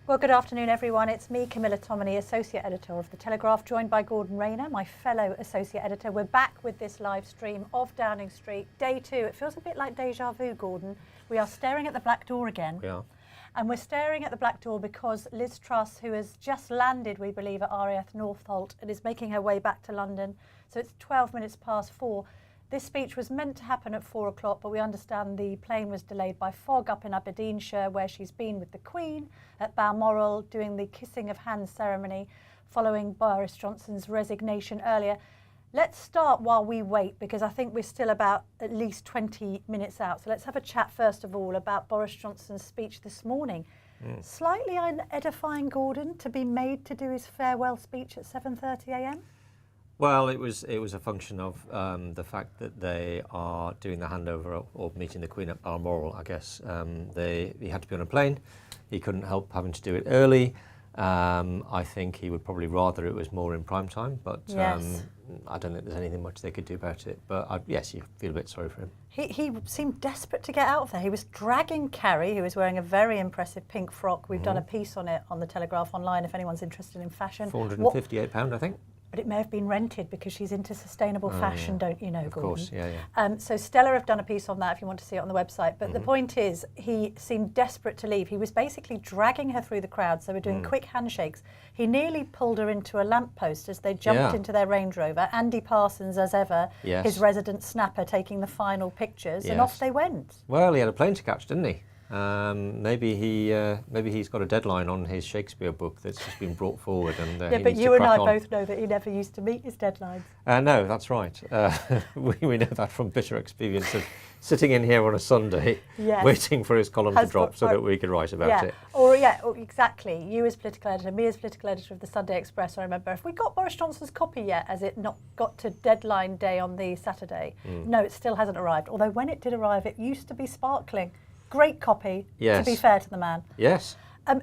Well, good afternoon, everyone. It's me, Camilla Tominey, Associate Editor of The Telegraph, joined by Gordon Rayner, my fellow Associate Editor. We're back with this live stream of Downing Street, day 2. It feels a bit like deja vu, Gordon. We are staring at the Black Door again. We are. And we're staring at the Black Door because Liz Truss, who has just landed, we believe, at RAF Northolt and is making her way back to London. So it's 12 minutes past 4. This speech was meant to happen at 4 o'clock, but we understand the plane was delayed by fog up in Aberdeenshire, where she's been with the Queen at Balmoral doing the kissing of hands ceremony following Boris Johnson's resignation earlier. Let's start while we wait, because I think we're still about at least 20 minutes out. So let's have a chat first of all about Boris Johnson's speech this morning. Slightly unedifying, Gordon, to be made to do his farewell speech at 7:30 a.m. Well, it was a function of the fact that they are doing the handover or meeting the Queen at Balmoral, I guess. He had to be on a plane. He couldn't help having to do it early. I think he would probably rather it was more in prime time, but yes. I don't think there's anything much they could do about it. But yes, you feel a bit sorry for him. He seemed desperate to get out of there. He was dragging Carrie, who was wearing a very impressive pink frock. We've done a piece on it on the Telegraph online if anyone's interested in fashion. £458, I think. But it may have been rented because she's into sustainable fashion, don't you know, Gordon? Of course, yeah. So Stella have done a piece on that if you want to see it on the website. But the point is, he seemed desperate to leave. He was basically dragging her through the crowd. So we're doing quick handshakes. He nearly pulled her into a lamppost as they jumped into their Range Rover. Andy Parsons, as ever, his resident snapper, taking the final pictures, and off they went. Well, he had a plane to catch, didn't he? Maybe he's got a deadline on his Shakespeare book that's just been brought forward. And yeah, but you and I both know that he never used to meet his deadlines. No, that's right. We know that from bitter experience of sitting in here on a Sunday, waiting for his column to drop so that we could write about it. Or exactly. You as political editor, me as political editor of the Sunday Express. I remember, if we got Boris Johnson's copy yet, as it not got to deadline day on the Saturday? No, it still hasn't arrived. Although when it did arrive, it used to be sparkling. Great copy, to be fair to the man. Yes.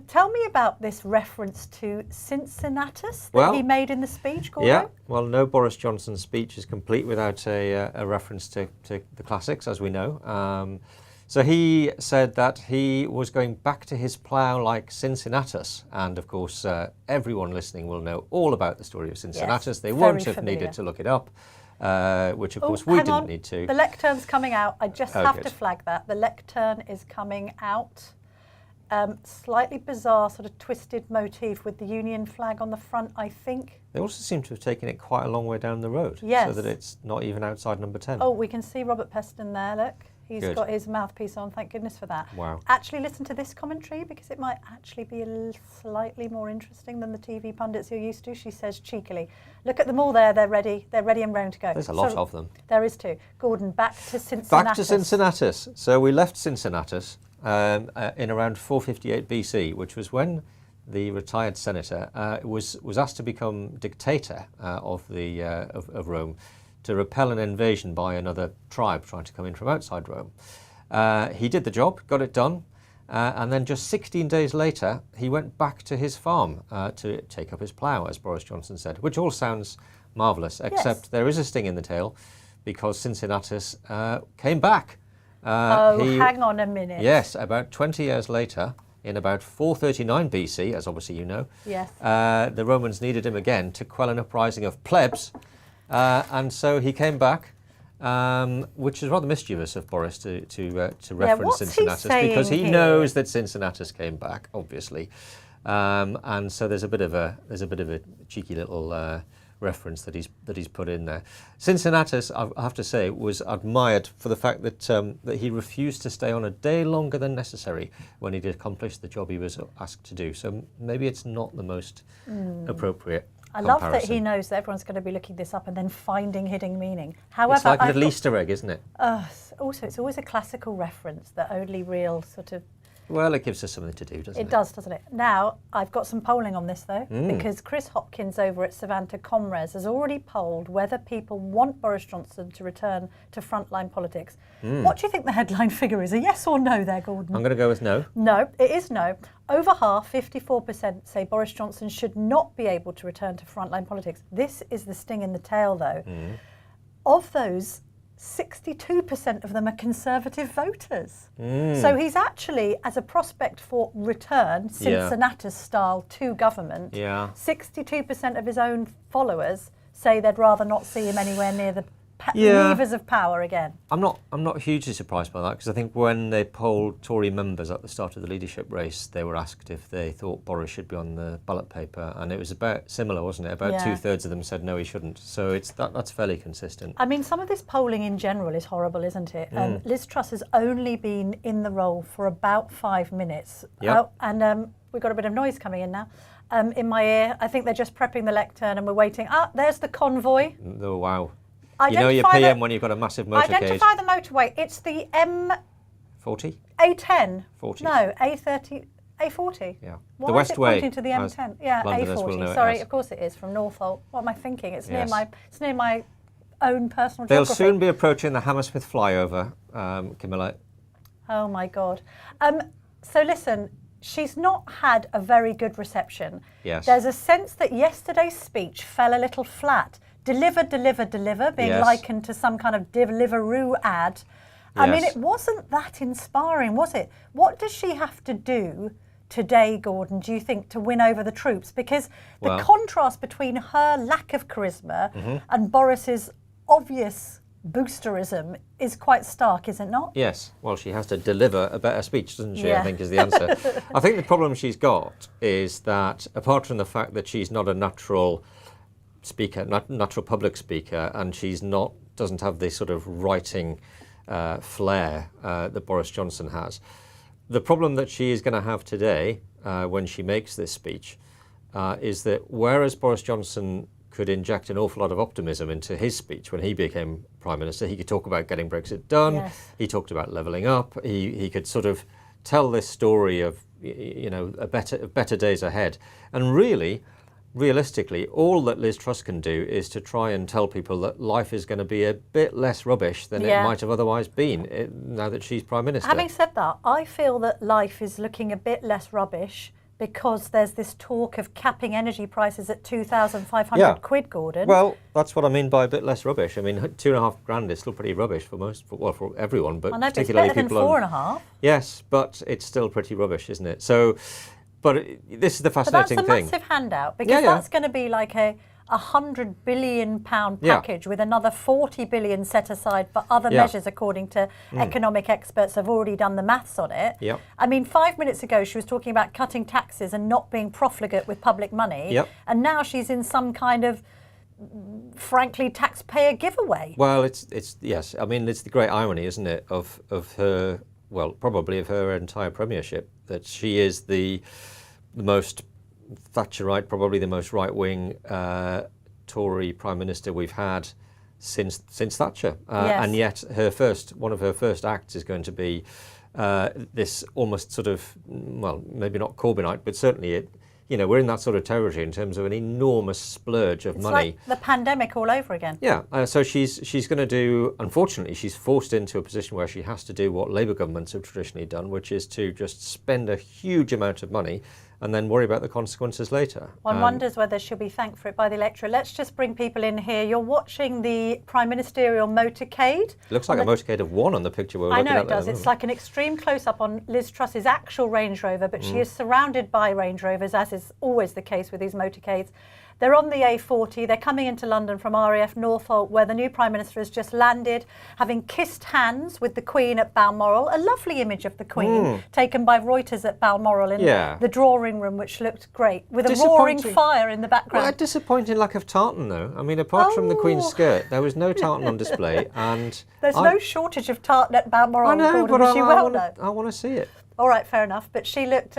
Tell me about this reference to Cincinnatus that he made in the speech, Gordon. Yeah, well, no Boris Johnson speech is complete without a reference to the classics, as we know. So he said that he was going back to his plough like Cincinnatus. And, of course, everyone listening will know all about the story of Cincinnatus. Yes, they won't have needed to look it up. Which, of course, we didn't need to. The lectern's coming out. I just have to flag that. The lectern is coming out. Slightly bizarre, sort of twisted motif with the Union flag on the front, I think. They also seem to have taken it quite a long way down the road. Yes. So that it's not even outside number 10. Oh, we can see Robert Peston there, look. He's got his mouthpiece on, thank goodness for that. Wow. Actually listen to this commentary because it might actually be slightly more interesting than the TV pundits you're used to. She says cheekily, look at them all there, they're ready and round to go. There's a lot of them. There is too. Gordon, back to Cincinnatus. Back to Cincinnatus. So we left Cincinnatus in around 458 BC, which was when the retired senator was asked to become dictator of Rome, to repel an invasion by another tribe trying to come in from outside Rome. He did the job, got it done, and then just 16 days later, he went back to his farm to take up his plough, as Boris Johnson said, which all sounds marvellous, except there is a sting in the tail, because Cincinnatus came back. Hang on a minute. Yes, about 20 years later, in about 439 BC, as obviously you know, the Romans needed him again to quell an uprising of plebs. And so he came back, which is rather mischievous of Boris to reference Cincinnatus, because he knows that Cincinnatus came back, obviously, and so there's a bit of a cheeky little reference that he's put in there. Cincinnatus, I have to say, was admired for the fact that he refused to stay on a day longer than necessary when he'd accomplished the job he was asked to do. So maybe it's not the most appropriate. I love that he knows that everyone's going to be looking this up and then finding hidden meaning. However, it's like a little Easter egg, isn't it? Also, it's always a classical reference that only real sort of... Well, it gives us something to do, doesn't it? It does, doesn't it? Now, I've got some polling on this, though, because Chris Hopkins over at Savanta Comres has already polled whether people want Boris Johnson to return to frontline politics. What do you think the headline figure is? A yes or no there, Gordon? I'm going to go with no. No, it is no. Over half, 54%, say Boris Johnson should not be able to return to frontline politics. This is the sting in the tail, though. Of those 62% of them are Conservative voters. So he's actually, as a prospect for return, Cincinnatus style, to government, 62% of his own followers say they'd rather not see him anywhere near the levers of power again. I'm not hugely surprised by that, because I think when they polled Tory members at the start of the leadership race, they were asked if they thought Boris should be on the ballot paper, and it was about similar, wasn't it? About 2/3 of them said no, he shouldn't. So that's fairly consistent. I mean, some of this polling in general is horrible, isn't it? Liz Truss has only been in the role for about 5 minutes. And we've got a bit of noise coming in now. In my ear, I think they're just prepping the lectern and we're waiting. There's the convoy. Oh, wow. You know your PM when you've got a massive motorcade. Identify the motorway. It's the M40? A10. 40. No, A30, A40. Yeah. Why the West is it Way. pointing to the M10? Yeah, A40. Sorry, of course it is, from Northolt. What am I thinking? It's near my own personal geography. They'll soon be approaching the Hammersmith flyover, Camilla. Oh my God. So listen, she's not had a very good reception. Yes. There's a sense that yesterday's speech fell a little flat. Deliver, being likened to some kind of Deliveroo ad. I mean, it wasn't that inspiring, was it? What does she have to do today, Gordon, do you think, to win over the troops? Because the contrast between her lack of charisma and Boris's obvious boosterism is quite stark, is it not? Yes. Well, she has to deliver a better speech, doesn't she, I think is the answer. I think the problem she's got is that, apart from the fact that she's not a natural speaker, natural public speaker, and doesn't have this sort of writing flair that Boris Johnson has. The problem that she is going to have today when she makes this speech is that whereas Boris Johnson could inject an awful lot of optimism into his speech when he became Prime Minister, he could talk about getting Brexit done, he talked about levelling up, he could sort of tell this story of, better days ahead. And really, realistically, all that Liz Truss can do is to try and tell people that life is going to be a bit less rubbish than it might have otherwise been now that she's Prime Minister. Having said that, I feel that life is looking a bit less rubbish because there's this talk of capping energy prices at 2,500 quid, Gordon. Well, that's what I mean by a bit less rubbish. I mean, $2,500 is still pretty rubbish for everyone, but particularly it's better people than 4.5. Yes, but it's still pretty rubbish, isn't it? So. But this is the fascinating thing. But that's a massive handout, because that's going to be like a £100 billion package with another 40 billion set aside for other measures, according to economic experts have already done the maths on it. I mean, 5 minutes ago she was talking about cutting taxes and not being profligate with public money, and now she's in some kind of, frankly, taxpayer giveaway. Well, it's yes. I mean, it's the great irony, isn't it, of her. Well, probably of her entire premiership, that she is the most Thatcherite, probably the most right-wing Tory Prime Minister we've had since Thatcher. And yet one of her first acts is going to be this almost sort of, well, maybe not Corbynite, but certainly we're in that sort of territory in terms of an enormous splurge of money. It's like the pandemic all over again. Yeah, so she's going to do, unfortunately, she's forced into a position where she has to do what Labour governments have traditionally done, which is to just spend a huge amount of money and then worry about the consequences later. One wonders whether she'll be thanked for it by the electorate. Let's just bring people in here. You're watching the Prime Ministerial motorcade. It looks like a motorcade of one on the picture we're looking at. I know it does. It's like an extreme close-up on Liz Truss's actual Range Rover, but she is surrounded by Range Rovers, as is always the case with these motorcades. They're on the A40. They're coming into London from RAF Northolt, where the new Prime Minister has just landed, having kissed hands with the Queen at Balmoral. A lovely image of the Queen taken by Reuters at Balmoral in the drawing room, which looked great, with a roaring fire in the background. Well, a disappointing lack of tartan, though. I mean, apart from the Queen's skirt, there was no tartan on display. And there's no shortage of tartan at Balmoral. I know, Gordon, but I want to see it. All right, fair enough. But she looked,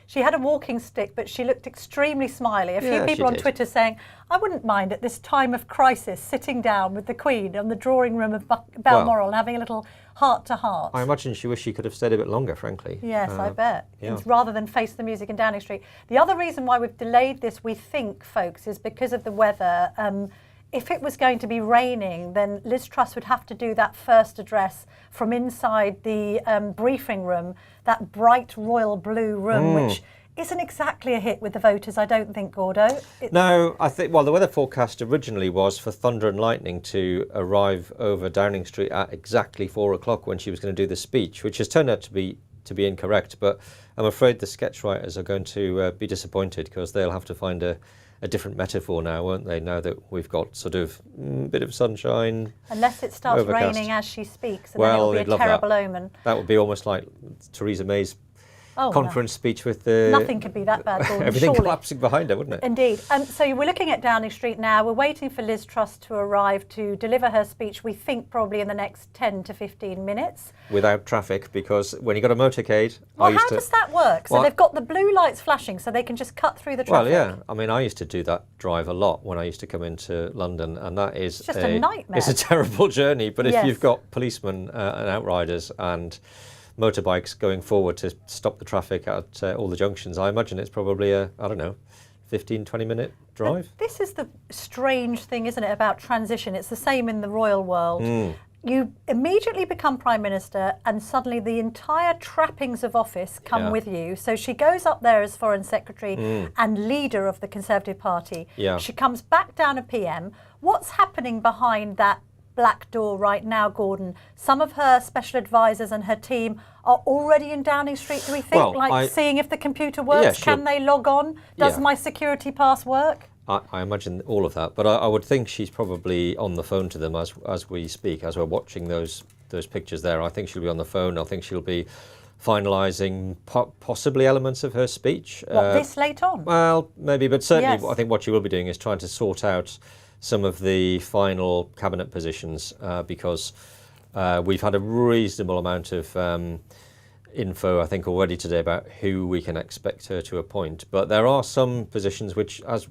she had a walking stick, but she looked extremely smiley. A few people on Twitter saying, I wouldn't mind at this time of crisis sitting down with the Queen on the drawing room of Balmoral and having a little heart-to-heart. I imagine she wished she could have stayed a bit longer, frankly. Yes, I bet. Rather than face the music in Downing Street. The other reason why we've delayed this, we think, folks, is because of the weather. if it was going to be raining, then Liz Truss would have to do that first address from inside the briefing room, that bright royal blue room, which isn't exactly a hit with the voters, I don't think, Gordo. No, I think, well, the weather forecast originally was for thunder and lightning to arrive over Downing Street at exactly 4 o'clock when she was going to do the speech, which has turned out to be incorrect. But I'm afraid the sketch writers are going to be disappointed, because they'll have to find a different metaphor now, won't they, now that we've got sort of a bit of sunshine. Unless it starts overcast. raining as she speaks, and well, then it'll be a terrible omen. That would be almost like Theresa May's conference speech with the... Nothing could be that bad, Gordon, everything surely. collapsing behind her, wouldn't it? Indeed. So we're looking at Downing Street now. We're waiting for Liz Truss to arrive to deliver her speech, we think probably in the next 10 to 15 minutes. Without traffic, because when you got a motorcade... Well, how does that work? So they've got the blue lights flashing so they can just cut through the traffic? Well, yeah. I mean, I used to do that drive a lot when I used to come into London, and that is it's just a nightmare. It's a terrible journey, but if you've got policemen and outriders and motorbikes going forward to stop the traffic at all the junctions, I imagine it's probably a, I don't know, 15, 20-minute drive. But this is the strange thing, isn't it, about transition? It's the same in the royal world. You immediately become Prime Minister and suddenly the entire trappings of office come with you. So she goes up there as Foreign Secretary and leader of the Conservative Party. She comes back down a PM. What's happening behind that black door right now, Gordon? Some of her special advisors and her team are already in Downing Street, do we think? Well, seeing if the computer works, can they log on? Does my security pass work? I imagine all of that, but I would think she's probably on the phone to them as we speak, as we're watching those pictures there. I think she'll be on the phone. I think she'll be finalising possibly elements of her speech. What, this late on? Well, maybe, but certainly I think what she will be doing is trying to sort out some of the final cabinet positions, because we've had a reasonable amount of info, I think, already today about who we can expect her to appoint. But there are some positions which, as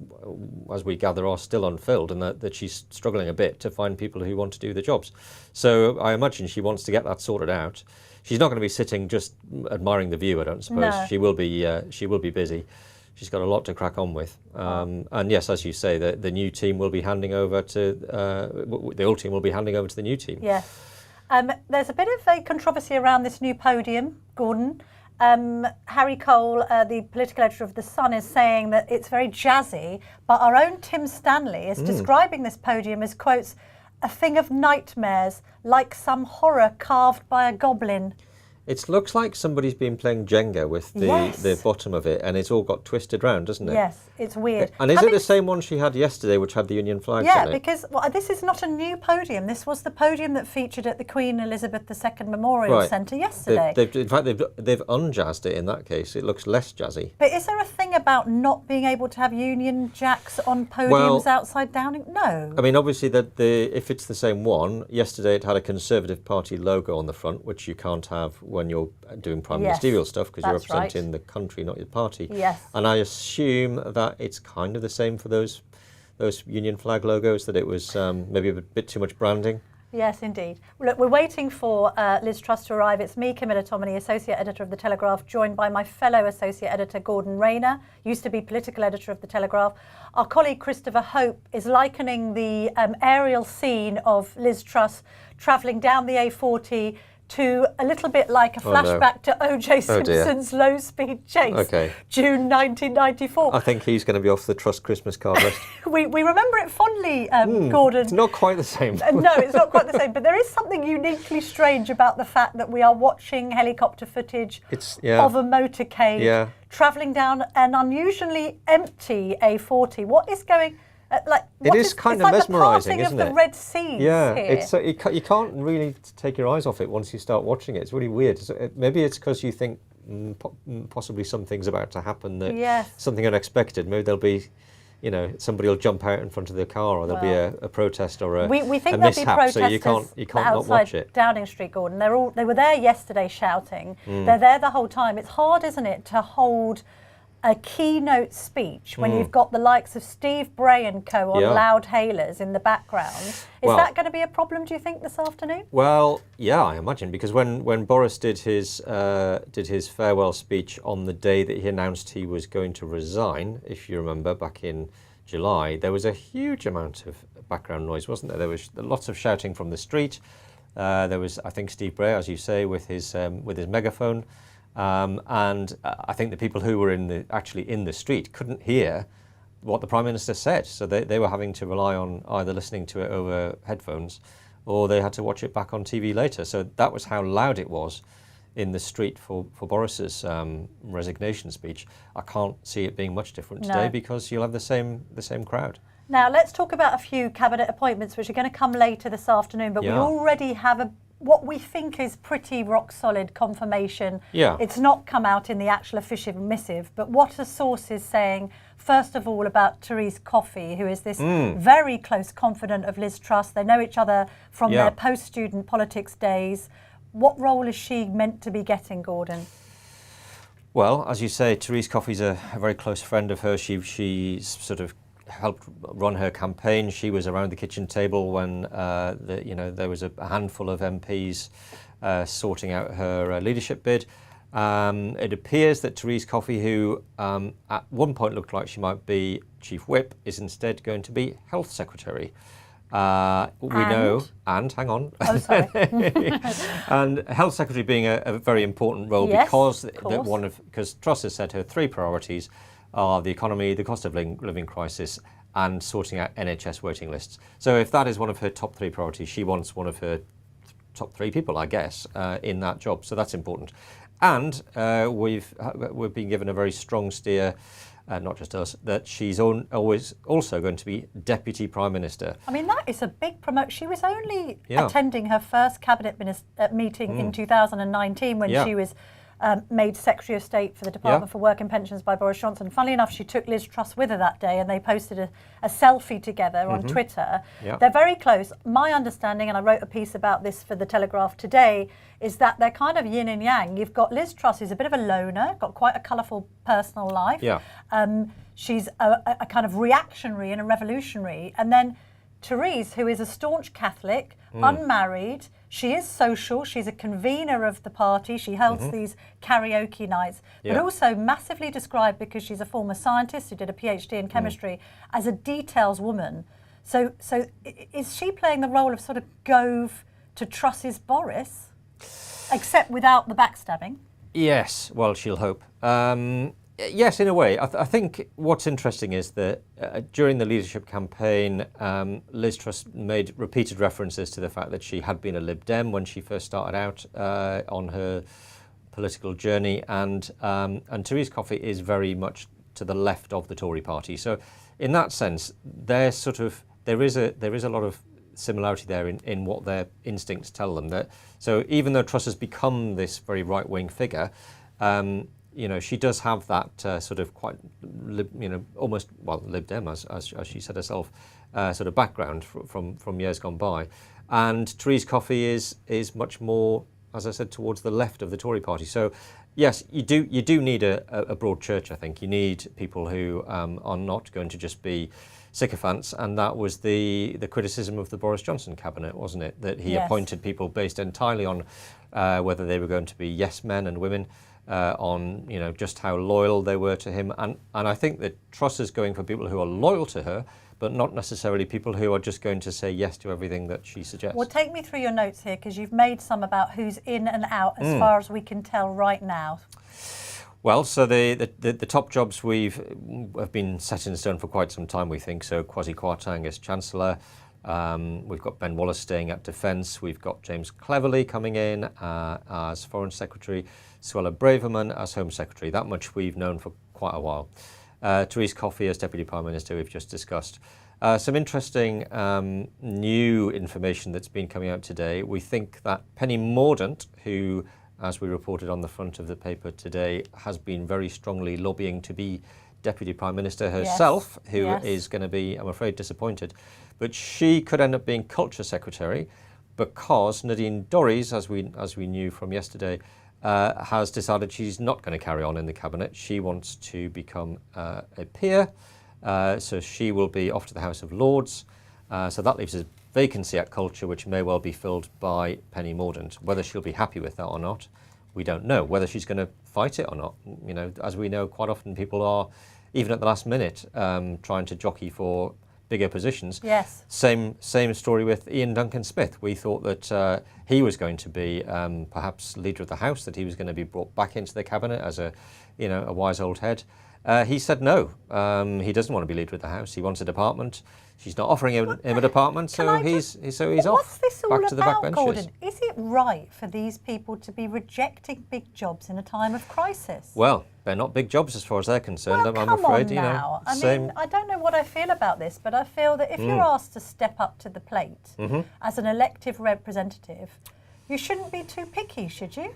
we gather, are still unfilled, and that she's struggling a bit to find people who want to do the jobs. So I imagine she wants to get that sorted out. She's not going to be sitting just admiring the view, I don't suppose. No. She will be busy. She's got a lot to crack on with. And yes, as you say, the new team will be handing over to, the old team will be handing over to the new team. Yes. There's a bit of a controversy around this new podium, Gordon. Harry Cole, the political editor of The Sun, is saying that it's very jazzy, but our own Tim Stanley is describing this podium as, quotes, a thing of nightmares, like some horror carved by a goblin. It looks like somebody's been playing Jenga with the bottom of it, and it's all got twisted round, doesn't it? Yes, it's weird. And is it the same one she had yesterday, which had the Union flags on it? Yeah, because this is not a new podium. This was the podium that featured at the Queen Elizabeth II Memorial Centre yesterday. In fact, they've unjazzed it in that case. It looks less jazzy. But is there a thing about not being able to have Union Jacks on podiums outside Downing? No. I mean, obviously, if it's the same one, yesterday it had a Conservative Party logo on the front, which you can't have when you're doing prime ministerial stuff, because you're representing the country, not your party. Yes. And I assume that it's kind of the same for those Union flag logos, that it was maybe a bit too much branding. Yes, indeed. Look, we're waiting for Liz Truss to arrive. It's me, Camilla Tominey, Associate Editor of The Telegraph, joined by my fellow Associate Editor, Gordon Rayner, used to be Political Editor of The Telegraph. Our colleague, Christopher Hope, is likening the aerial scene of Liz Truss travelling down the A40 to a little bit like a flashback to O.J. Simpson's low-speed chase, June 1994. I think he's going to be off the Truss Christmas card list. we remember it fondly, Gordon. It's not quite the same. No, it's not quite the same, but there is something uniquely strange about the fact that we are watching helicopter footage of a motorcade travelling down an unusually empty A40. What is going... it is kind of mesmerising, isn't it? The Red Sea. Yeah, here. You can't really take your eyes off it once you start watching it. It's really weird. Maybe it's because you think possibly something's about to happen, something unexpected. Maybe there'll be, somebody will jump out in front of the car, or there'll be a protest or a we think a there'll mishap. Be protesters so you can't not watch it. Downing Street, Gordon. They were there yesterday shouting. They're there the whole time. It's hard, isn't it, to hold a keynote speech when you've got the likes of Steve Bray and co on loud hailers in the background. Is that going to be a problem, do you think, this afternoon? Well, yeah, I imagine, because when Boris did his farewell speech on the day that he announced he was going to resign, if you remember, back in July, there was a huge amount of background noise, wasn't there? There was lots of shouting from the street. There was, I think, Steve Bray, as you say, with his megaphone. And I think the people who were actually in the street couldn't hear what the Prime Minister said. So they were having to rely on either listening to it over headphones or they had to watch it back on TV later. So that was how loud it was in the street for Boris's resignation speech. I can't see it being much different today because you'll have the same crowd. Now let's talk about a few cabinet appointments which are going to come later this afternoon, but we already have what we think is pretty rock solid confirmation. It's not come out in the actual official missive, but what a source is saying, first of all, about Therese Coffey, who is this very close confidant of Liz Truss. They know each other from their post-student politics days. What role is she meant to be getting, Gordon? Well, as you say, Therese Coffey's a very close friend of hers. She sort of helped run her campaign. She was around the kitchen table when there was a handful of MPs sorting out her leadership bid. It appears that Therese Coffey, who at one point looked like she might be Chief Whip, is instead going to be Health Secretary. We know, and hang on. Oh, sorry. And Health Secretary being a very important role because Truss has said her three priorities are the economy, the cost of living crisis, and sorting out NHS waiting lists. So if that is one of her top three priorities, she wants one of her top three people, I guess, in that job. So that's important. And we've been given a very strong steer, not just us, that she's always also going to be Deputy Prime Minister. I mean, that is a big promotion. She was only attending her first cabinet meeting in 2019 when she was made Secretary of State for the Department for Work and Pensions by Boris Johnson. Funnily enough, she took Liz Truss with her that day and they posted a selfie together on Twitter. They're very close. My understanding, and I wrote a piece about this for the Telegraph today, is that they're kind of yin and yang. You've got Liz Truss, who's a bit of a loner, got quite a colourful personal life. She's a kind of reactionary and a revolutionary. And then Therese, who is a staunch Catholic, unmarried. She is social. She's a convener of the party. She holds these karaoke nights, but also massively described, because she's a former scientist who did a PhD in chemistry, as a details woman. So is she playing the role of sort of Gove to Truss's Boris, except without the backstabbing? Yes, well, she'll hope. Yes, in a way. I think what's interesting is that during the leadership campaign, Liz Truss made repeated references to the fact that she had been a Lib Dem when she first started out on her political journey, and Therese Coffey is very much to the left of the Tory party. So, in that sense, there is a lot of similarity there in what their instincts tell them. So even though Truss has become this very right-wing figure, she does have that sort of quite, almost, Lib Dem, as she said herself, sort of background from years gone by. And Therese Coffey is much more, as I said, towards the left of the Tory party. So, yes, you do need a broad church, I think. You need people who are not going to just be sycophants, and that was the criticism of the Boris Johnson cabinet, wasn't it? That he appointed people based entirely on whether they were going to be yes men and women, on just how loyal they were to him, and I think that Truss is going for people who are loyal to her, but not necessarily people who are just going to say yes to everything that she suggests. Well, take me through your notes here, because you've made some about who's in and out as far as we can tell right now. Well, so the top jobs have been set in stone for quite some time, we think. So Kwasi Kwarteng as Chancellor. We've got Ben Wallace staying at Defence. We've got James Cleverly coming in as Foreign Secretary. Suella Braverman as Home Secretary. That much we've known for quite a while. Therese Coffey as Deputy Prime Minister, we've just discussed. Some interesting new information that's been coming out today. We think that Penny Mordaunt, who, as we reported on the front of the paper today, has been very strongly lobbying to be Deputy Prime Minister herself, who is going to be, I'm afraid, disappointed. But she could end up being Culture Secretary, because Nadine Dorries, as we knew from yesterday, has decided she's not going to carry on in the cabinet. She wants to become a peer, so she will be off to the House of Lords. So that leaves a vacancy at Culture, which may well be filled by Penny Mordaunt. Whether she'll be happy with that or not, we don't know. Whether she's going to fight it or not. As we know, quite often people are, even at the last minute, trying to jockey for bigger positions. Yes. Same story with Ian Duncan Smith. We thought that he was going to be perhaps leader of the House, that he was going to be brought back into the cabinet as a wise old head. He said no. He doesn't want to be leader of the House. He wants a department. She's not offering him a department, so he's off. What's this all back to the about, backbenches. Gordon? Is it right for these people to be rejecting big jobs in a time of crisis? Well, they're not big jobs as far as they're concerned. Well, I'm afraid. on now. I mean, I don't know what I feel about this, but I feel that if you're asked to step up to the plate as an elective representative, you shouldn't be too picky, should you?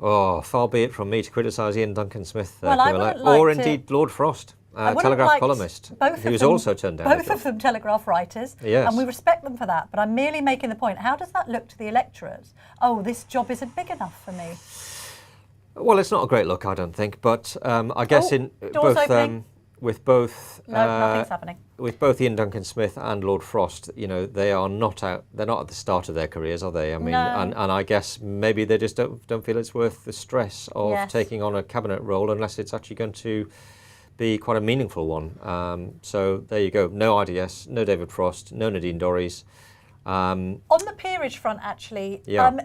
Oh, far be it from me to criticise Ian Duncan Smith, Well, I Camilla, wouldn't like or to- indeed Lord Frost, I wouldn't Telegraph like columnist, both who of was them- also turned down. Both of them Telegraph writers, Yes. and we respect them for that. But I'm merely making the point, how does that look to the electorate? Oh, this job isn't big enough for me. Well, it's not a great look, I don't think, but I guess in doors both opening. with both No, nothing's happening. with both Ian Duncan Smith and Lord Frost, they are not out. They're not at the start of their careers, are they? I mean, No. and I guess maybe they just don't feel it's worth the stress of Yes. taking on a cabinet role unless it's actually going to be quite a meaningful one. So there you go. No IDS, no David Frost, no Nadine Dorries. On the peerage front, actually,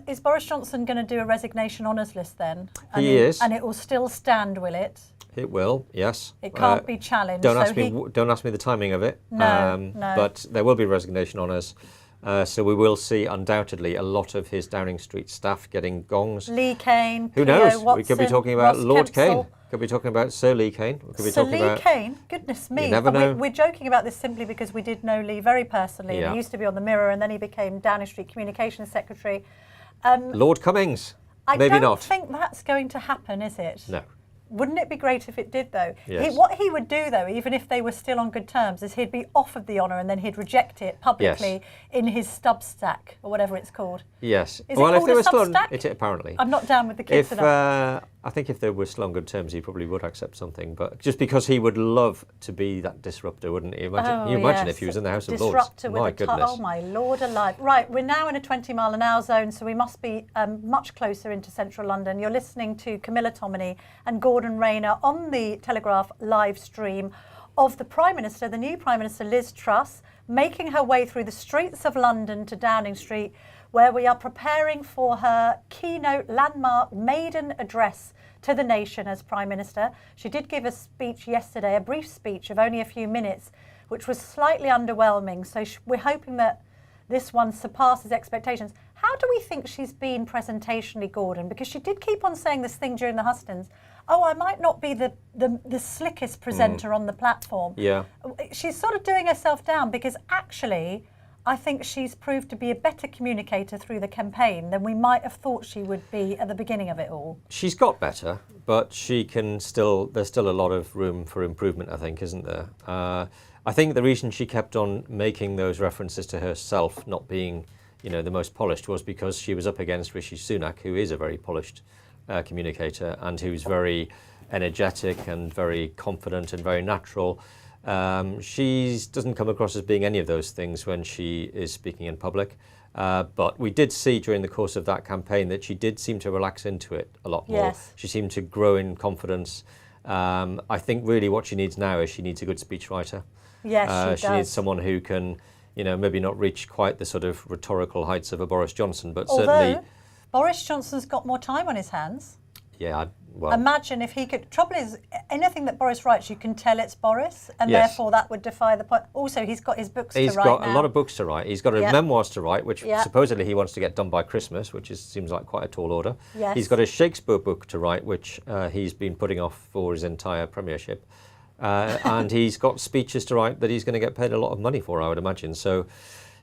is Boris Johnson going to do a resignation honours list then? He is. And it will still stand, will it? It will, yes. It can't be challenged. Don't so ask me the timing of it. No. But there will be resignation honours. So we will see undoubtedly a lot of his Downing Street staff getting gongs. Lee Kane, Who P.O. knows? Watson, We could be talking about Ross Lord Kempsell. Kane. Could be talking about Sir Lee Kane. We could be Sir talking Lee about Kane? Goodness me. You never know. We're joking about this simply because we did know Lee very personally. Yeah. And he used to be on the Mirror and then he became Downing Street Communications Secretary. Lord Cummings. I Maybe don't not. think that's going to happen, is it? No. Wouldn't it be great if it did, though? Yes. What he would do, though, even if they were still on good terms, is he'd be offered the honour and then he'd reject it publicly in his Substack, or whatever it's called. Yes. Is well, it if called they a were still on, Substack? apparently. I'm not down with the kids If enough. I think if they were still on good terms, he probably would accept something. But just because he would love to be that disruptor, wouldn't he? Imagine if he was in the House of Lords. Disruptor My with goodness. Oh my Lord alive. Right, we're now in a 20-mile-an-hour zone, so we must be much closer into central London. You're listening to Camilla Tominey and Gordon Rayner on the Telegraph live stream of the Prime Minister, the new Prime Minister Liz Truss, making her way through the streets of London to Downing Street, where we are preparing for her keynote landmark maiden address to the nation as Prime Minister. She did give a speech yesterday, a brief speech of only a few minutes, which was slightly underwhelming. So we're hoping that this one surpasses expectations. How do we think she's been presentationally, Gordon? Because she did keep on saying this thing during the hustings. Oh, I might not be the slickest presenter on the platform. Yeah. She's sort of doing herself down because actually I think she's proved to be a better communicator through the campaign than we might have thought she would be at the beginning of it all. She's got better, but she can still. There's still a lot of room for improvement, I think, isn't there? I think the reason she kept on making those references to herself not being, the most polished was because she was up against Rishi Sunak, who is a very polished communicator and who's very energetic and very confident and very natural. She doesn't come across as being any of those things when she is speaking in public. But we did see during the course of that campaign that she did seem to relax into it a lot more. Yes. She seemed to grow in confidence. I think really what she needs now is she needs a good speechwriter. Yes, she does. She needs someone who can, maybe not reach quite the sort of rhetorical heights of a Boris Johnson, but certainly... Although Boris Johnson's got more time on his hands. Yeah, well... Imagine if he could... Trouble is, anything that Boris writes, you can tell it's Boris, and Yes. therefore that would defy the point. Also, he's got his books to write He's got now. a lot of books to write. He's got memoirs to write, which supposedly he wants to get done by Christmas, which seems like quite a tall order. Yes. He's got a Shakespeare book to write, which he's been putting off for his entire premiership. And he's got speeches to write that he's going to get paid a lot of money for, I would imagine. So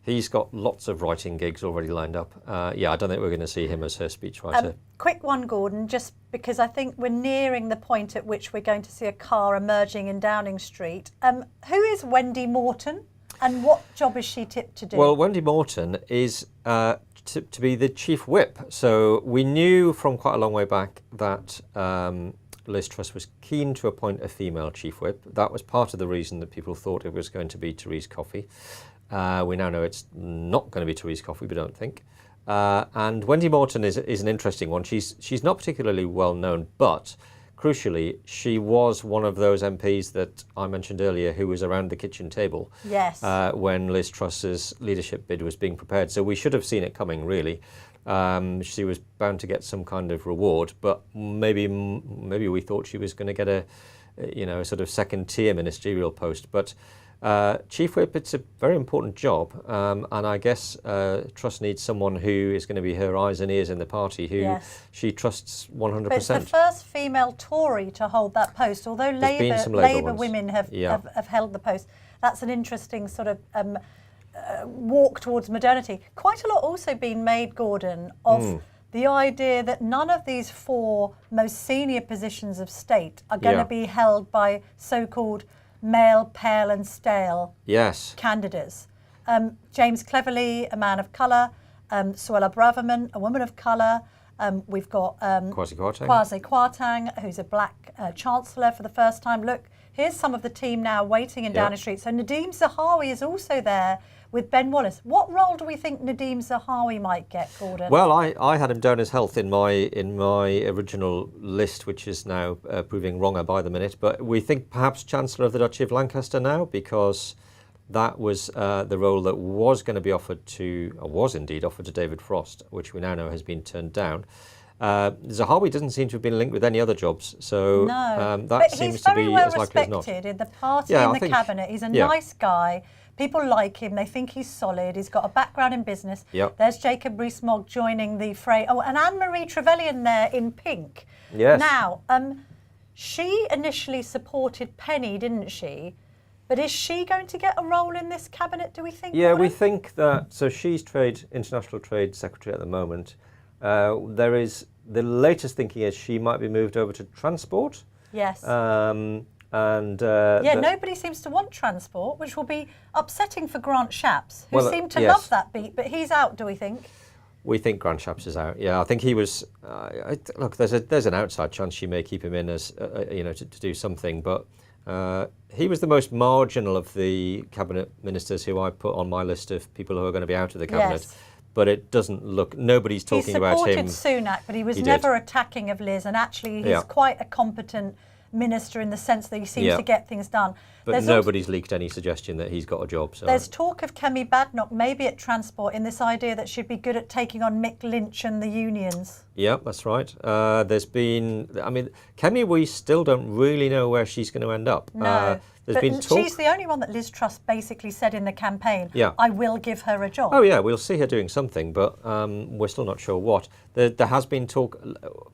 he's got lots of writing gigs already lined up. I don't think we're going to see him as her speechwriter. Quick one, Gordon, just because I think we're nearing the point at which we're going to see a car emerging in Downing Street. Who is Wendy Morton and what job is she tipped to do? Well, Wendy Morton is to be the chief whip. So we knew from quite a long way back that Liz Truss was keen to appoint a female chief whip. That was part of the reason that people thought it was going to be Therese Coffey. We now know it's not going to be Therese Coffey, we don't think. And Wendy Morton is an interesting one. She's not particularly well known, but crucially, she was one of those MPs that I mentioned earlier who was around the kitchen table when Liz Truss's leadership bid was being prepared. So we should have seen it coming, really. She was bound to get some kind of reward, but maybe we thought she was going to get a sort of second-tier ministerial post. But Chief Whip, it's a very important job, and I guess Truss needs someone who is going to be her eyes and ears in the party, who she trusts 100%. But it's the first female Tory to hold that post, although Labour women have held the post. That's an interesting sort of walk towards modernity. Quite a lot also been made, Gordon, of the idea that none of these 4 most senior positions of state are going to be held by so-called male, pale and stale candidates. James Cleverly, a man of colour, Suella Braverman, a woman of colour. We've got Kwasi Kwarteng, who's a black chancellor for the first time. Look, here's some of the team now waiting in Downing Street. So Nadeem Zahawi is also there with Ben Wallace. What role do we think Nadeem Zahawi might get, Gordon? Well, I had him down as health in my original list, which is now proving wronger by the minute. But we think perhaps Chancellor of the Duchy of Lancaster now, because that was the role that was going to be offered to, or was indeed offered to David Frost, which we now know has been turned down. Zahawi doesn't seem to have been linked with any other jobs, so that seems to be as likely as not. He's very well respected in the party and the cabinet. He's a nice guy. People like him. They think he's solid. He's got a background in business. There's Jacob Rees-Mogg joining the fray. Oh, and Anne-Marie Trevelyan there in pink. Yes. Now, she initially supported Penny, didn't she? But is she going to get a role in this cabinet, do we think? Yeah, we think that. So she's International Trade Secretary at the moment. There is, the latest thinking is she might be moved over to transport. Yes. Nobody seems to want transport, which will be upsetting for Grant Shapps, who seemed to love that beat, but he's out, do we think? We think Grant Shapps is out. Yeah, I think he was. Look, there's an outside chance she may keep him in as to do something, but he was the most marginal of the cabinet ministers who I put on my list of people who are going to be out of the cabinet. Yes. But it doesn't look. Nobody's talking about him. He supported Sunak, but he was never attacking of Liz, and actually he's quite a competent minister in the sense that he seems to get things done. But nobody's leaked any suggestion that he's got a job. So there's talk of Kemi Badenoch maybe at Transport, in this idea that she'd be good at taking on Mick Lynch and the unions. Yeah, that's right. There's been, Kemi, we still don't really know where she's going to end up. No. She's the only one that Liz Truss basically said in the campaign, I will give her a job. Oh yeah, we'll see her doing something, but we're still not sure what. There has been talk,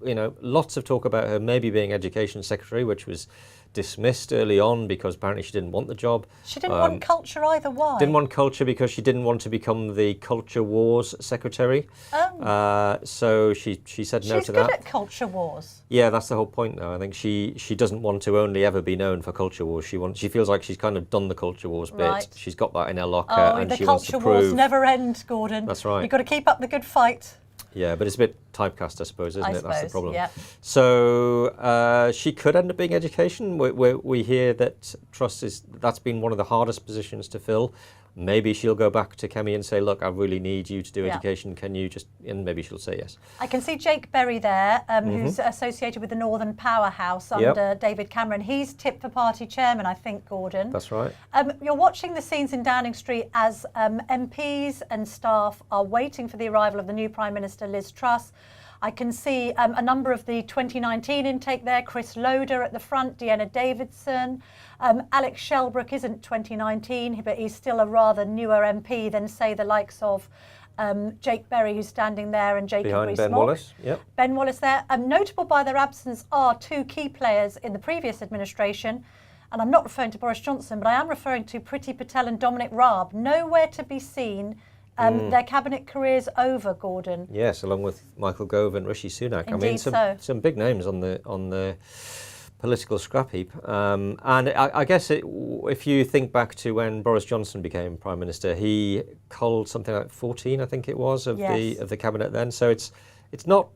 lots of talk about her maybe being Education Secretary, which was dismissed early on because apparently she didn't want the job. She didn't want culture either. Why? Didn't want culture because she didn't want to become the Culture Wars Secretary. So she said no to that. She's good at Culture Wars. Yeah, that's the whole point now. I think she doesn't want to only ever be known for Culture Wars. She feels like she's kind of done the Culture Wars bit. Right. She's got that in her locker and she wants to prove. The Culture Wars never end, Gordon. That's right. You've got to keep up the good fight. Yeah, but it's a bit typecast, I suppose, isn't it? That's the problem. Yeah. So she could end up being education. We hear that Truss that's been one of the hardest positions to fill. Maybe she'll go back to Kemi and say, look, I really need you to do education. Can you just, and maybe she'll say yes. I can see Jake Berry there, who's associated with the Northern Powerhouse under David Cameron. He's tipped for party chairman, I think, Gordon. That's right. You're watching the scenes in Downing Street as MPs and staff are waiting for the arrival of the new Prime Minister, Liz Truss. I can see a number of the 2019 intake there, Chris Loder at the front, Deanna Davidson. Alex Shelbrooke isn't 2019, but he's still a rather newer MP than, say, the likes of Jake Berry, who's standing there, and Jacob Rees-Mogg. Behind Ben Wallace, yep. Ben Wallace there. Notable by their absence are two key players in the previous administration. And I'm not referring to Boris Johnson, but I am referring to Priti Patel and Dominic Raab. Nowhere to be seen. Their cabinet careers over, Gordon. Yes, along with Michael Gove and Rishi Sunak. Indeed, some big names on the political scrap heap. And I guess if you think back to when Boris Johnson became Prime Minister, he culled something like 14, I think it was, of the cabinet then. So it's not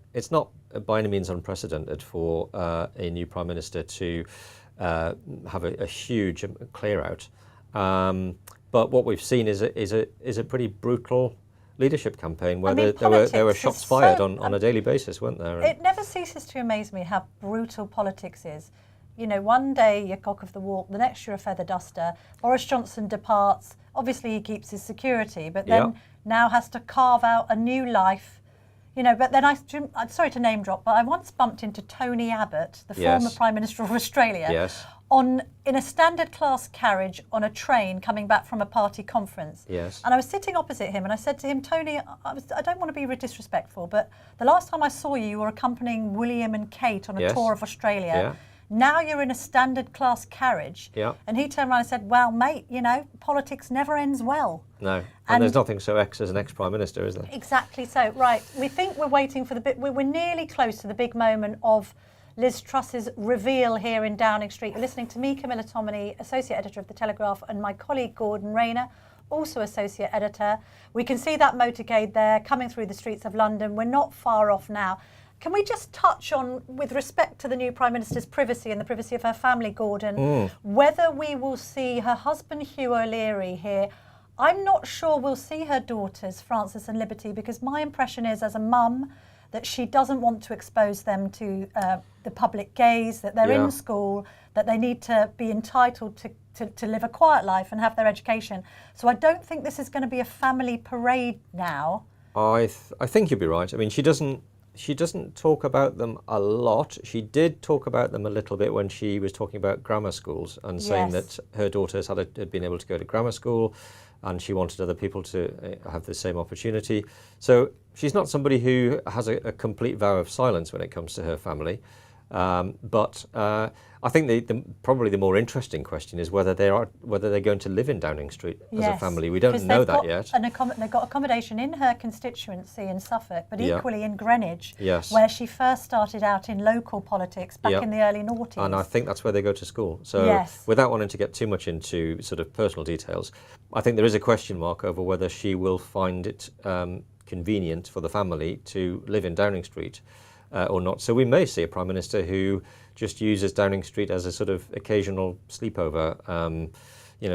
by any means unprecedented for a new Prime Minister to have a huge clear out. But what we've seen is a pretty brutal leadership campaign where I mean, there were shots fired on a daily basis, weren't there? It never ceases to amaze me how brutal politics is. You know, one day you're cock of the walk, the next you're a feather duster. Boris Johnson departs. Obviously, he keeps his security, but then now has to carve out a new life. You know, but then I'm sorry to name drop, but I once bumped into Tony Abbott, the former Prime Minister of Australia, in a standard class carriage on a train coming back from a party conference. Yes. And I was sitting opposite him and I said to him, Tony, I don't want to be disrespectful, but the last time I saw you, you were accompanying William and Kate on a tour of Australia. Yeah. Now you're in a standard class carriage. Yeah. And he turned around and said, well, mate, you know, politics never ends well. No. And there's nothing so ex as an ex-Prime Minister, is there? Exactly so. Right. We think we're waiting for we're nearly close to the big moment of Liz Truss's reveal here in Downing Street. You're listening to me, Camilla Tominey, Associate Editor of The Telegraph, and my colleague Gordon Rayner, also Associate Editor. We can see that motorcade there coming through the streets of London. We're not far off now. Can we just touch on, with respect to the new Prime Minister's privacy and the privacy of her family, Gordon, whether we will see her husband Hugh O'Leary here? I'm not sure we'll see her daughters, Frances and Liberty, because my impression is, as a mum, that she doesn't want to expose them to the public gaze, that they're in school, that they need to be entitled to live a quiet life and have their education. So I don't think this is going to be a family parade now. I think you'll be right. I mean, she doesn't talk about them a lot. She did talk about them a little bit when she was talking about grammar schools and saying that her daughters had been able to go to grammar school and she wanted other people to have the same opportunity. So she's not somebody who has a complete vow of silence when it comes to her family. But I think probably the more interesting question is whether they're going to live in Downing Street as a family. We don't know that yet. They've got accommodation in her constituency in Suffolk, but equally in Greenwich, where she first started out in local politics back in the early noughties. And I think that's where they go to school. So without wanting to get too much into sort of personal details, I think there is a question mark over whether she will find it convenient for the family to live in Downing Street or not. So we may see a Prime Minister who just uses Downing Street as a sort of occasional sleepover,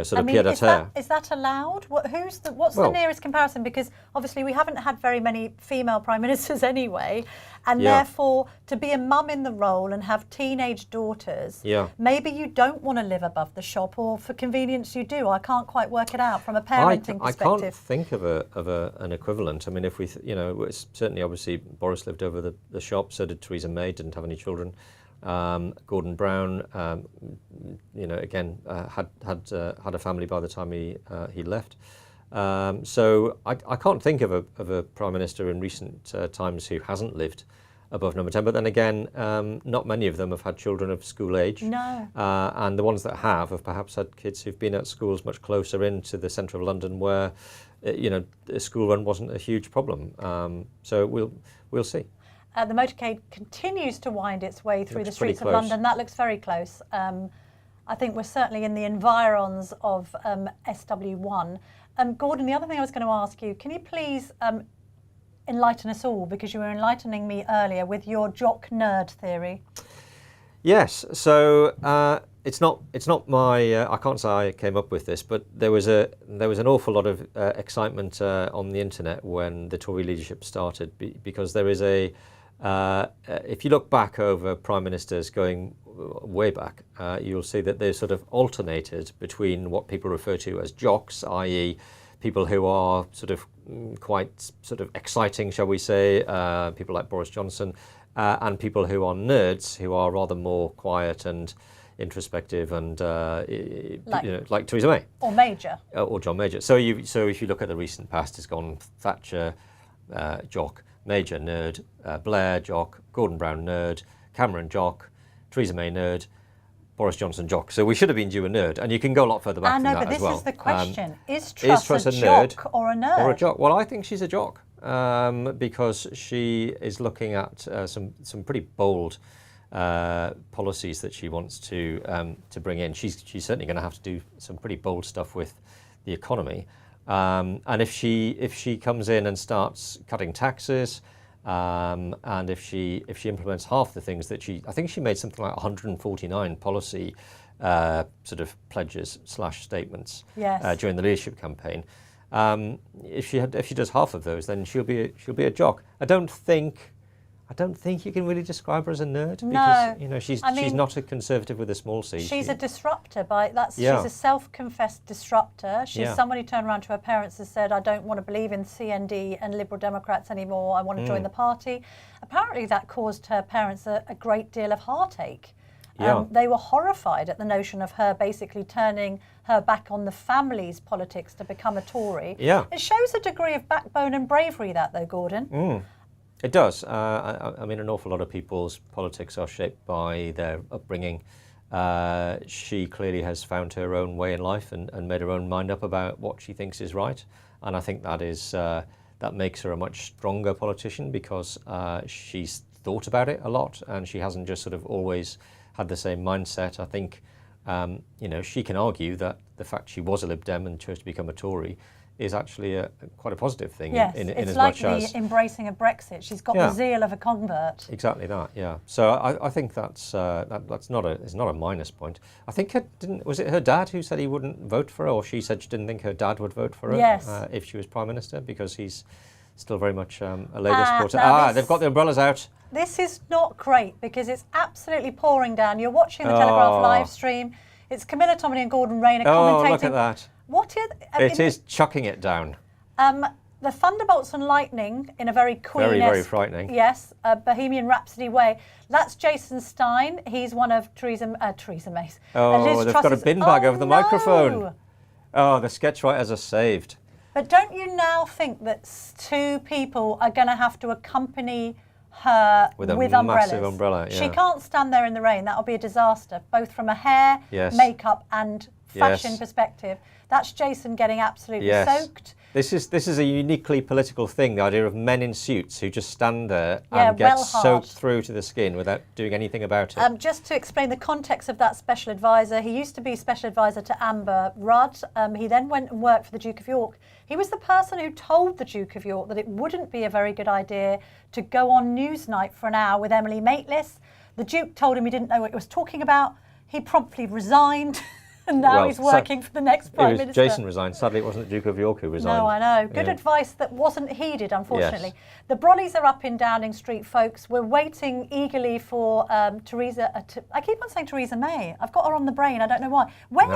sort of pied-à-terre. Is that allowed? What's the nearest comparison? Because obviously we haven't had very many female Prime Ministers anyway, and therefore to be a mum in the role and have teenage daughters, maybe you don't want to live above the shop, or for convenience you do. I can't quite work it out from a parenting perspective. I can't think of an equivalent. I mean, if it's certainly obviously Boris lived over the shop, so did Theresa May, didn't have any children. Gordon Brown, again had a family by the time he left. So I can't think of a Prime Minister in recent times who hasn't lived above number 10. But then again, not many of them have had children of school age. No. And the ones that have perhaps had kids who've been at schools much closer into the centre of London, where the school run wasn't a huge problem. So we'll see. The motorcade continues to wind its way through the streets of London. That looks very close. I think we're certainly in the environs of SW1. Gordon, the other thing I was going to ask you, can you please enlighten us all, because you were enlightening me earlier with your jock nerd theory? Yes. So it's not my. I can't say I came up with this, but there was an awful lot of excitement on the internet when the Tory leadership started, because there is if you look back over Prime Ministers going way back, you'll see that they've sort of alternated between what people refer to as jocks, i.e. people who are sort of quite sort of exciting, shall we say, people like Boris Johnson, and people who are nerds, who are rather more quiet and introspective and like Theresa May or Major or John Major. So if you look at the recent past, it's gone Thatcher, jock, Major, nerd, Blair, jock, Gordon Brown, nerd, Cameron, jock, Theresa May, nerd, Boris Johnson, jock. So we should have been due a nerd, and you can go a lot further back than that as well. But this is the question: is Truss a jock or a nerd? Or a jock? Well, I think she's a jock because she is looking at some pretty bold policies that she wants to bring in. She's certainly going to have to do some pretty bold stuff with the economy. And if she comes in and starts cutting taxes, and if she implements half the things that I think she made something like 149 policy sort of pledges / statements during the leadership campaign. If she does half of those, then she'll be a jock. I don't think you can really describe her as a nerd, because she's not a conservative with a small c. She's a disruptor. She's a self-confessed disruptor. She's somebody who turned around to her parents and said, "I don't want to believe in CND and Liberal Democrats anymore. I want to join the party." Apparently, that caused her parents a great deal of heartache. They were horrified at the notion of her basically turning her back on the family's politics to become a Tory. Yeah. It shows a degree of backbone and bravery, that though, Gordon. It does. I mean, an awful lot of people's politics are shaped by their upbringing. She clearly has found her own way in life and made her own mind up about what she thinks is right. And I think that makes her a much stronger politician, because she's thought about it a lot, and she hasn't just sort of always had the same mindset. I think, she can argue that the fact she was a Lib Dem and chose to become a Tory is actually quite a positive thing. Yes, in it's as like much as the embracing of Brexit. She's got the zeal of a convert. Exactly that. Yeah. So I think that's not a minus point. I think was it her dad who said he wouldn't vote for her, or she said she didn't think her dad would vote for her if she was Prime Minister, because he's still very much a Labour supporter. They've got the umbrellas out. This is not great, because it's absolutely pouring down. You're watching the Telegraph live stream. It's Camilla, Tominey and Gordon Rayner commentating. Oh, look at that. It is chucking it down. The thunderbolts and lightning in a very Queen-esque, very frightening. Yes, Bohemian Rhapsody way. That's Jason Stein. He's one of Theresa May's. Oh, they've got a bin bag over the microphone. Oh, the sketch writers are saved. But don't you now think that two people are going to have to accompany her with umbrellas? Massive umbrella, yeah. She can't stand there in the rain. That'll be a disaster, both from a hair, makeup and fashion perspective. That's Jason getting absolutely soaked. This is a uniquely political thing, the idea of men in suits who just stand there and get soaked through to the skin without doing anything about it. Just to explain the context of that special advisor, he used to be special advisor to Amber Rudd. He then went and worked for the Duke of York. He was the person who told the Duke of York that it wouldn't be a very good idea to go on Newsnight for an hour with Emily Maitlis. The Duke told him he didn't know what he was talking about. He promptly resigned. And now he's working for the next Prime Minister. Jason resigned. Sadly, it wasn't the Duke of York who resigned. No, I know. Good advice that wasn't heeded, unfortunately. Yes. The brollies are up in Downing Street, folks. We're waiting eagerly for Theresa. I keep on saying Theresa May. I've got her on the brain. I don't know why. Where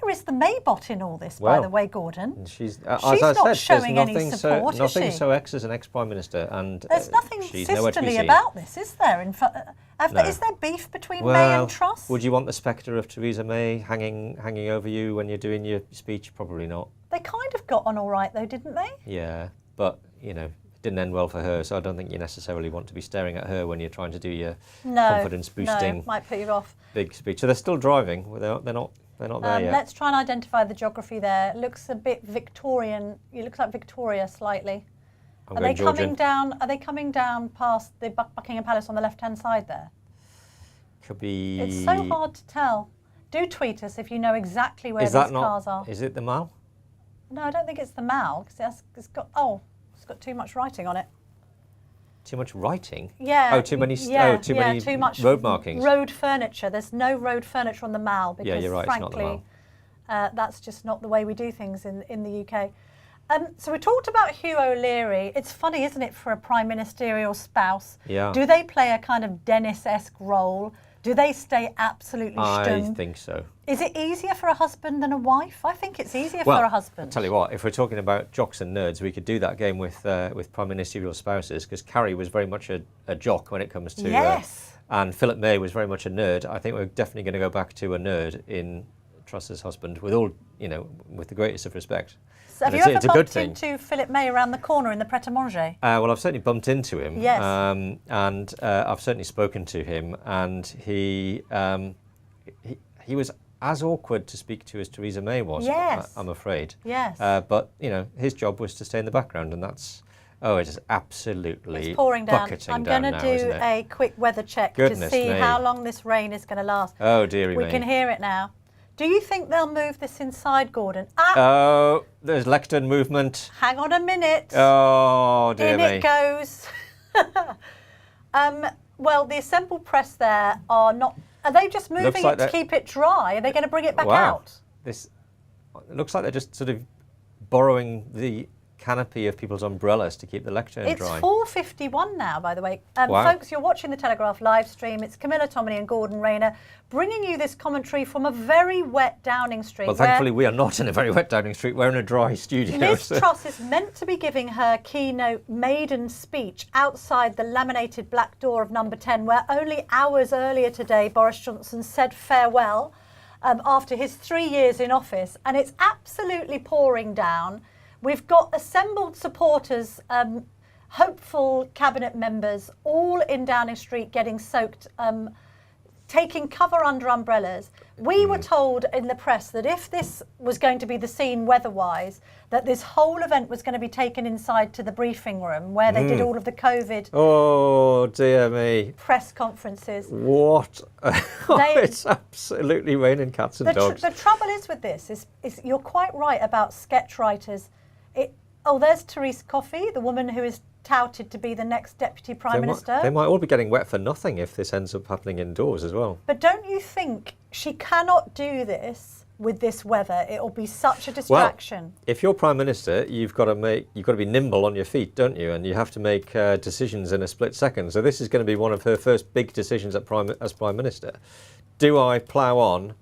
is the Maybot in all this, by the way, Gordon? She's not showing any support, is she? Nothing so ex as an ex-Prime Minister. And there's nothing sisterly about this, is there? Is there beef between May and Truss? Would you want the spectre of Theresa May hanging over you when you're doing your speech? Probably not. They kind of got on all right, though, didn't they? Yeah, but, it didn't end well for her, so I don't think you necessarily want to be staring at her when you're trying to do your confidence-boosting No, might put you off. Big speech. So they're still driving. They're not there yet. Let's try and identify the geography there. It looks a bit Victorian. It looks like Victoria slightly. Are they coming down past the Buckingham Palace on the left-hand side there? Could be. It's so hard to tell. Do tweet us if you know exactly where these cars are. Is it the Mall? No, I don't think it's the Mall, because it's got too much writing on it. Too much writing? Yeah. Oh, too many road markings. Road furniture. There's no road furniture on the Mall because, you're right, frankly, it's not the Mall. That's just not the way we do things in the UK. So we talked about Hugh O'Leary. It's funny, isn't it, for a prime ministerial spouse? Yeah. Do they play a kind of Dennis-esque role? Do they stay absolutely stunned? I think so. Is it easier for a husband than a wife? I think it's easier for a husband. I'll tell you what, if we're talking about jocks and nerds, we could do that game with prime ministerial spouses, because Carrie was very much a jock when it comes to... Yes. And Philip May was very much a nerd. I think we're definitely going to go back to a nerd in Truss's husband, with the greatest of respect. So have you ever bumped into Philip May around the corner in the Pret-a-Manger? Well, I've certainly bumped into him. Yes. And I've certainly spoken to him, and he was as awkward to speak to as Theresa May was. Yes. I'm afraid. Yes. But his job was to stay in the background, and that's. Oh, it is absolutely it's pouring down. I'm going to do a quick weather check to see how long this rain is going to last. Oh, dearie me. We can hear it now. Do you think they'll move this inside, Gordon? Oh, there's lectern movement. Hang on a minute. Oh, dear me. In it goes. Well, the assembled press there are not... Are they just moving it to keep it dry? Are they going to bring it back out? It looks like they're just sort of borrowing the canopy of people's umbrellas to keep the lectern dry. It's 4:51 now, by the way. Wow. Folks, you're watching the Telegraph live stream. It's Camilla, Tominey and Gordon Rayner bringing you this commentary from a very wet Downing Street. Well, thankfully we are not in a very wet Downing Street. We're in a dry studio. Liz Truss is meant to be giving her keynote maiden speech outside the laminated black door of number 10, where only hours earlier today Boris Johnson said farewell after his 3 years in office. And it's absolutely pouring down. We've got assembled supporters, hopeful cabinet members, all in Downing Street getting soaked, taking cover under umbrellas. We were told in the press that if this was going to be the scene weather-wise, that this whole event was going to be taken inside to the briefing room where they did all of the COVID oh, dear me. press conferences. What? It's absolutely raining cats and dogs. The trouble is with this, is you're quite right about sketch writers. There's Therese Coffey, the woman who is touted to be the next Deputy Prime Minister. They might all be getting wet for nothing if this ends up happening indoors as well. But don't you think she cannot do this with this weather? It'll be such a distraction. Well, if you're Prime Minister, you've got to be nimble on your feet, don't you? And you have to make decisions in a split second. So this is going to be one of her first big decisions as Prime Minister. Do I plough on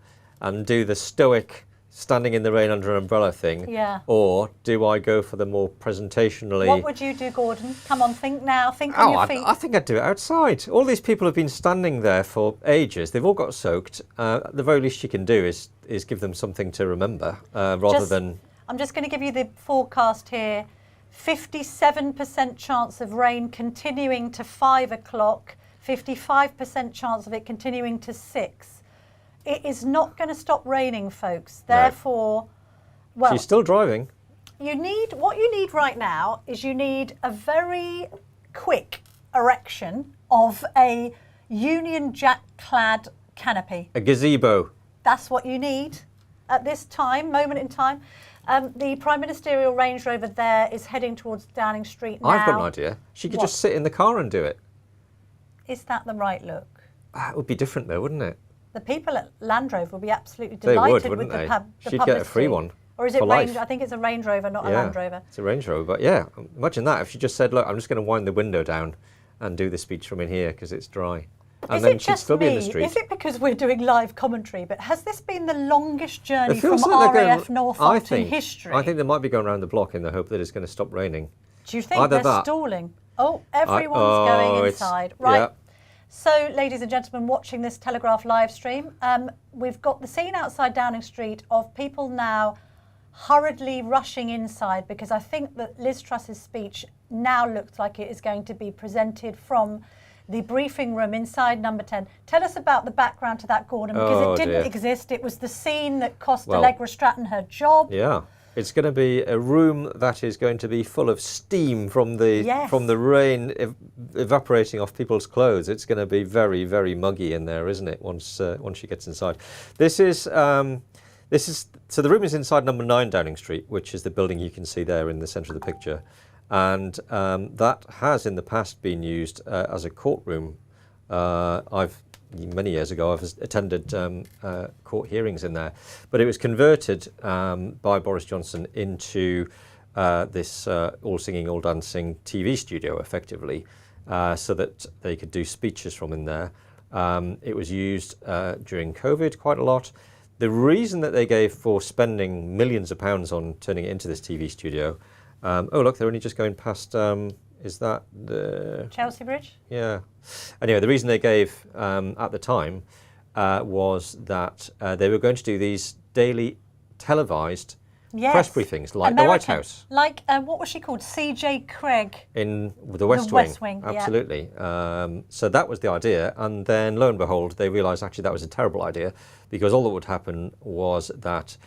and do the stoic standing in the rain under an umbrella thing, or do I go for the more presentationally... What would you do, Gordon? Come on, think now, think on your feet. I think I'd do it outside. All these people have been standing there for ages. They've all got soaked. The very least you can do is give them something to remember, rather than... I'm just going to give you the forecast here. 57% chance of rain continuing to 5 o'clock, 55% chance of it continuing to 6. It is not going to stop raining, folks. Therefore, well, she's still driving. What you need right now is you need a very quick erection of a Union Jack-clad canopy. A gazebo. That's what you need at this moment in time. The Prime Ministerial Range Rover there is heading towards Downing Street now. I've got an idea. She could just sit in the car and do it. Is that the right look? It would be different though, wouldn't it? The people at Land Rover will be absolutely delighted with the publicity. She'd get a free one. Or is it Range? I think it's a Range Rover, not a Land Rover. It's a Range Rover, but yeah, imagine that if she just said, look, I'm just going to wind the window down and do the speech from in here because it's dry. And then she'd still be in the street. Is it because we're doing live commentary? But has this been the longest journey from RAF Northolt in history? I think they might be going around the block in the hope that it's going to stop raining. Do you think they're stalling? Oh, everyone's going inside. Right. Yeah. So, ladies and gentlemen, watching this Telegraph live stream, we've got the scene outside Downing Street of people now hurriedly rushing inside because I think that Liz Truss's speech now looks like it is going to be presented from the briefing room inside number 10. Tell us about the background to that, Gordon, because it didn't exist. It was the scene that cost Allegra Stratton her job. Yeah. It's going to be a room that is going to be full of steam from the rain evaporating off people's clothes. It's going to be very, very muggy in there, isn't it? Once she gets inside. So the room is inside number 9 Downing Street, which is the building you can see there in the centre of the picture, and that has in the past been used as a courtroom. Many years ago, I've attended court hearings in there, but it was converted by Boris Johnson into this all singing, all dancing TV studio, effectively, so that they could do speeches from in there. It was used during COVID quite a lot. The reason that they gave for spending millions of pounds on turning it into this TV studio, oh look, they're only just going past. Is that the... Chelsea Bridge? Yeah. Anyway, the reason they gave at the time was that they were going to do these daily televised press briefings, like the White House. Like, what was she called? C.J. Craig. In the West Wing. Absolutely. So that was the idea. And then, lo and behold, they realised actually that was a terrible idea because all that would happen was that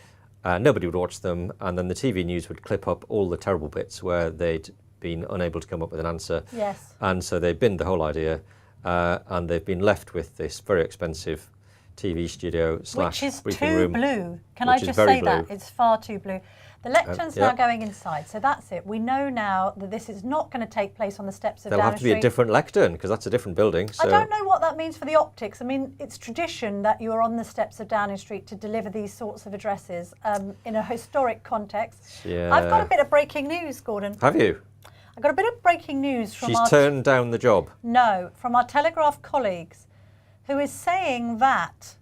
nobody would watch them and then the TV news would clip up all the terrible bits where they'd been unable to come up with an answer. Yes. And so they binned the whole idea and they've been left with this very expensive TV studio / briefing room. Which is too blue. Can I just say that? It's far too blue. The lectern's now going inside, so that's it. We know now that this is not going to take place on the steps of Downing Street. There'll have to be a different lectern, because that's a different building. So. I don't know what that means for the optics. I mean, it's tradition that you are on the steps of Downing Street to deliver these sorts of addresses in a historic context. Yeah. I've got a bit of breaking news, Gordon. Have you? I've got a bit of breaking news from She's turned down the job. No, from our Telegraph colleagues, who is saying that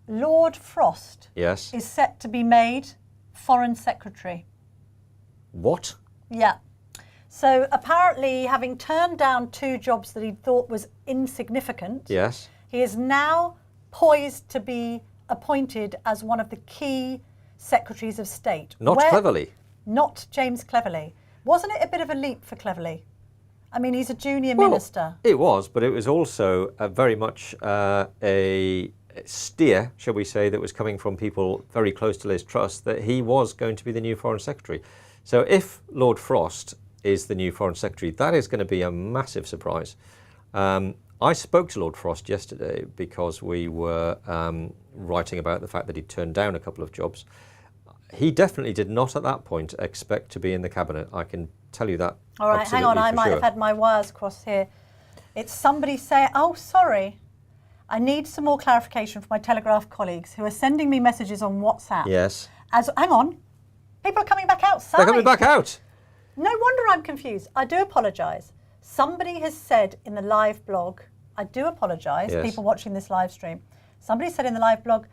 Lord Frost is set to be made Foreign Secretary. What? Yeah. So apparently, having turned down 2 jobs that he thought was insignificant, he is now poised to be appointed as one of the key Secretaries of State. Not Cleverly. Not James Cleverly. Wasn't it a bit of a leap for Cleverly? I mean, he's a junior minister. It was, but it was also very much a steer, shall we say, that was coming from people very close to Liz Truss, that he was going to be the new Foreign Secretary. So if Lord Frost is the new Foreign Secretary, that is going to be a massive surprise. I spoke to Lord Frost yesterday because we were writing about the fact that he'd turned down a couple of jobs. He definitely did not at that point expect to be in the cabinet. I can tell you that. All right, hang on, I might have had my wires crossed here. It's somebody saying, oh, sorry. I need some more clarification from my Telegraph colleagues who are sending me messages on WhatsApp. Yes. Hang on. People are coming back outside. They're coming back out. No wonder I'm confused. I do apologise. Somebody has said in the live blog, I do apologise, people watching this live stream, somebody said in the live blog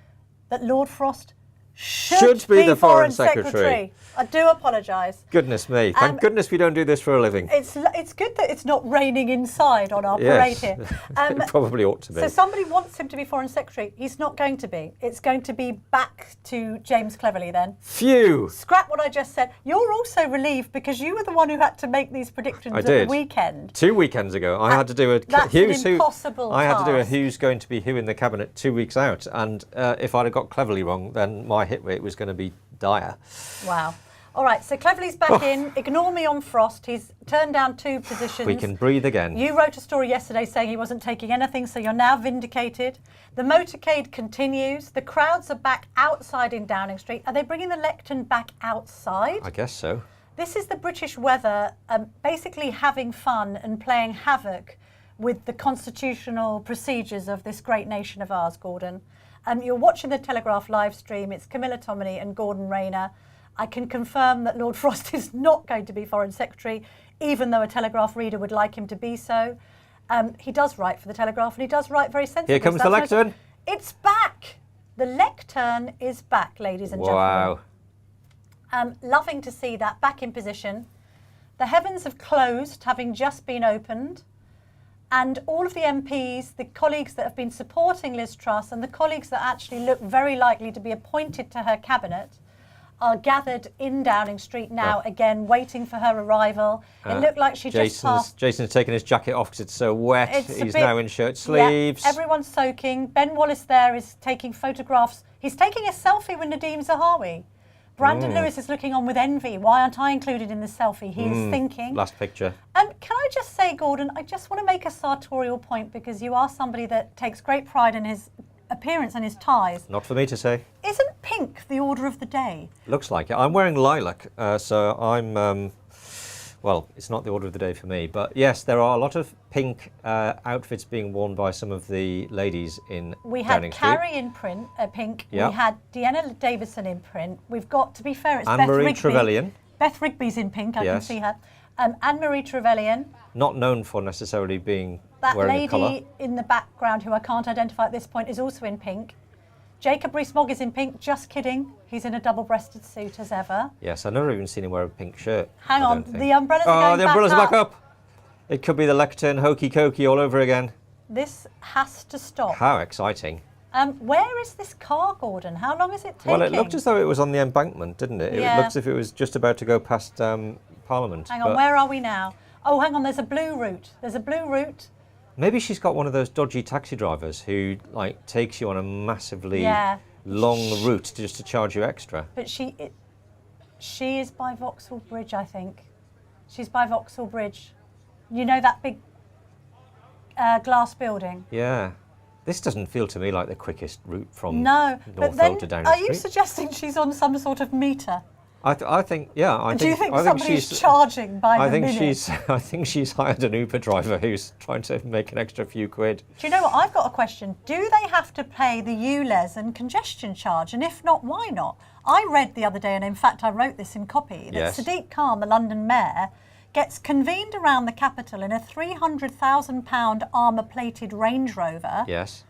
that Lord Frost should be the Foreign Secretary. I do apologise. Goodness me. Thank goodness we don't do this for a living. It's good that it's not raining inside on our parade here. It probably ought to be. So somebody wants him to be Foreign Secretary. He's not going to be. It's going to be back to James Cleverly then. Phew. Scrap what I just said. You're also relieved because you were the one who had to make these predictions at the weekend. 2 weekends ago. I had to do I had to do a who's going to be who in the cabinet 2 weeks out. And if I'd have got Cleverly wrong, then my hit rate was going to be dire. Wow. All right, so Cleverly's back in. Ignore me on Frost. He's turned down 2 positions. We can breathe again. You wrote a story yesterday saying he wasn't taking anything, so you're now vindicated. The motorcade continues. The crowds are back outside in Downing Street. Are they bringing the lectern back outside? I guess so. This is the British weather basically having fun and playing havoc with the constitutional procedures of this great nation of ours, Gordon. You're watching the Telegraph live stream. It's Camilla, Tominey and Gordon Rayner. I can confirm that Lord Frost is not going to be Foreign Secretary, even though a Telegraph reader would like him to be so. He does write for the Telegraph, and he does write very sensibly. Here comes the lectern. It's back. The lectern is back, ladies and gentlemen. Wow. Loving to see that back in position. The heavens have closed, having just been opened. And all of the MPs, the colleagues that have been supporting Liz Truss and the colleagues that actually look very likely to be appointed to her cabinet are gathered in Downing Street now, again, waiting for her arrival. It looked like she just passed. Jason's taken his jacket off because it's so wet. He's now in shirt sleeves. Yeah, everyone's soaking. Ben Wallace there is taking photographs. He's taking a selfie with Nadeem Zahawi. Brandon Lewis is looking on with envy. Why aren't I included in this selfie? He is thinking. Last picture. Can I just say, Gordon, I just want to make a sartorial point because you are somebody that takes great pride in his appearance and his ties. Not for me to say. Isn't pink the order of the day? Looks like it. I'm wearing lilac, so I'm, well, it's not the order of the day for me. But yes, there are a lot of pink outfits being worn by some of the ladies in Downing Street. We had Carrie in pink. Yep. We had Deanna Davison in print. We've got, to be fair, it's Anne-Marie Trevelyan. Beth Rigby's in pink, I can see her. Anne-Marie Trevelyan. Not known for necessarily being that wearing a colour. Lady in the background, who I can't identify at this point, is also in pink. Jacob Rees-Mogg is in pink. Just kidding. He's in a double-breasted suit as ever. Yes, I've never even seen him wear a pink shirt. Hang on, the umbrellas are going the umbrellas are back up. It could be the lectern hokey-cokey all over again. This has to stop. How exciting. Where is this car, Gordon? How long is it taking? Well, it looked as though it was on the embankment, didn't it? Yeah. It looked as if it was just about to go past Parliament. Hang on, where are we now? Oh, hang on, there's a blue route. There's a blue route. Maybe she's got one of those dodgy taxi drivers who, like, takes you on a massively long route just to charge you extra. But she is by Vauxhall Bridge, I think. She's by Vauxhall Bridge. You know that big glass building? Yeah. This doesn't feel to me like the quickest route from Northolt to Downing Street. Are you suggesting she's on some sort of meter? I think, yeah. Do you think somebody's charging by the minute? I think she's hired an Uber driver who's trying to make an extra few quid. Do you know what? I've got a question. Do they have to pay the ULEZ and congestion charge? And if not, why not? I read the other day, and in fact I wrote this in copy, that Yes. Sadiq Khan, the London mayor, gets convened around the capital in a £300,000 armour-plated Range Rover Yes.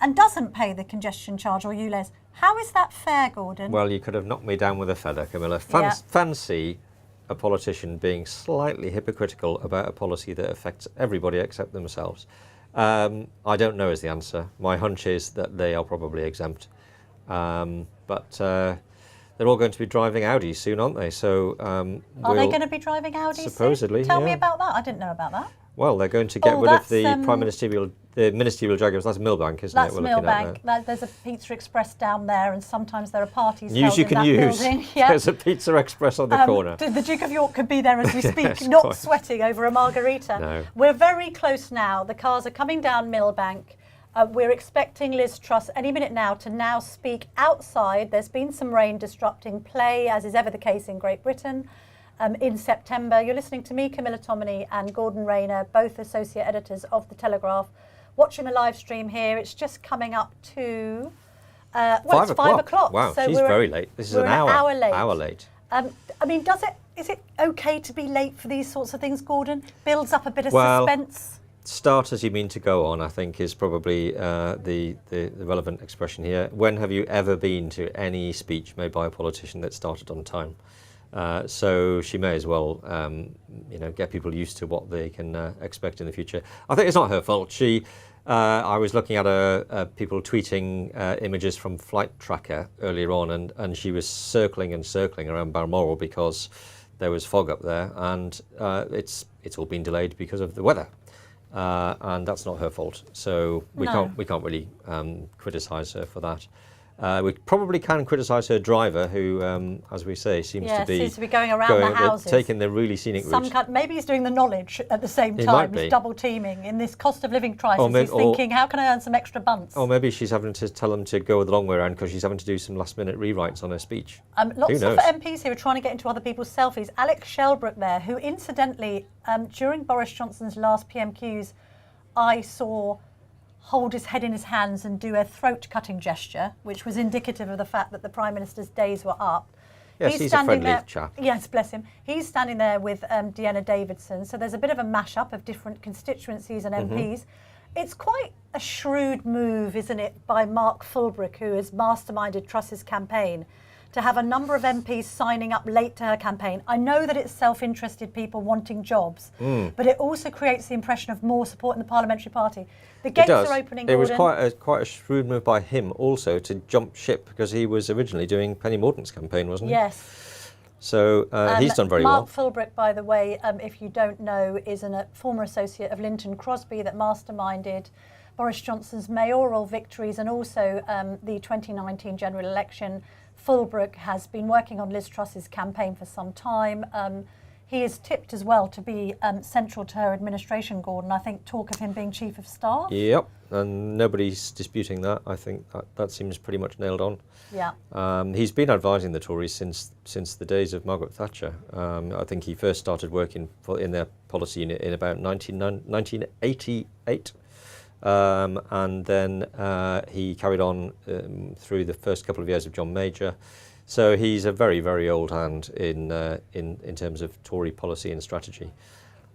and doesn't pay the congestion charge or ULEZ. How is that fair, Gordon? Well, you could have knocked me down with a feather, Camilla. Fancy a politician being slightly hypocritical about a policy that affects everybody except themselves. I don't know is the answer. My hunch is that they are probably exempt. But they're all going to be driving Audis soon, aren't they? So are they going to be driving Audis supposedly, soon? Tell me about that. I didn't know about that. Well, they're going to get rid of the ministerial jaguars. That's Millbank, isn't That's it? Millbank. There's a Pizza Express down there, and sometimes there are parties News held you in can that use. building. Yeah. There's a Pizza Express on the corner. The Duke of York could be there as we speak, Yes, not quite. sweating over a margarita. No. We're very close now. The cars are coming down Millbank. We're expecting Liz Truss any minute now to now speak outside. There's been some rain disrupting play, as is ever the case in Great Britain. In September. You're listening to me, Camilla Tominey, and Gordon Rayner, both associate editors of The Telegraph, watching a live stream here. It's just coming up to, it's 5 o'clock. Wow, so she's very late. This is an hour late. Hour late. I mean, is it okay to be late for these sorts of things, Gordon? Builds up a bit of suspense. Start as you mean to go on, I think, is probably the relevant expression here. When have you ever been to any speech made by a politician that started on time? So she may as well, get people used to what they can expect in the future. I think it's not her fault. I was looking at people tweeting images from Flight Tracker earlier on, and she was circling and circling around Balmoral because there was fog up there, and it's all been delayed because of the weather. And that's not her fault. So we can't really criticise her for that. We probably can criticise her driver, who, as we say, seems to be going around the houses, taking the really scenic route. Maybe he's doing the knowledge at the same time. Might be. He's double teaming in this cost of living crisis. He's thinking, how can I earn some extra bunts? Or maybe she's having to tell them to go the long way around because she's having to do some last-minute rewrites on her speech. Lots of MPs here are trying to get into other people's selfies. Alex Shelbrooke there, who incidentally, during Boris Johnson's last PMQs, I saw hold his head in his hands and do a throat-cutting gesture, which was indicative of the fact that the Prime Minister's days were up. Yes, he's a friendly chap. Yes, bless him. He's standing there with Deanna Davidson, so there's a bit of a mash-up of different constituencies and MPs. It's quite a shrewd move, isn't it, by Mark Fulbrook, who has masterminded Truss's campaign, to have a number of MPs signing up late to her campaign. I know that it's self-interested people wanting jobs, but it also creates the impression of more support in the parliamentary party. The gates are opening, Gordon. It was quite a shrewd move by him also to jump ship, because he was originally doing Penny Mordaunt's campaign, wasn't he? Yes. So he's done very well. Mark Fulbrook, by the way, if you don't know, is a former associate of Linton Crosby that masterminded Boris Johnson's mayoral victories and also the 2019 general election. Fulbrook has been working on Liz Truss's campaign for some time. He is tipped as well to be central to her administration, Gordon. I think talk of him being chief of staff. Yep, and nobody's disputing that. I think that seems pretty much nailed on. Yeah. He's been advising the Tories since the days of Margaret Thatcher. I think he first started working in their policy unit in about 1988. And then he carried on through the first couple of years of John Major. So he's a very, very old hand in terms of Tory policy and strategy.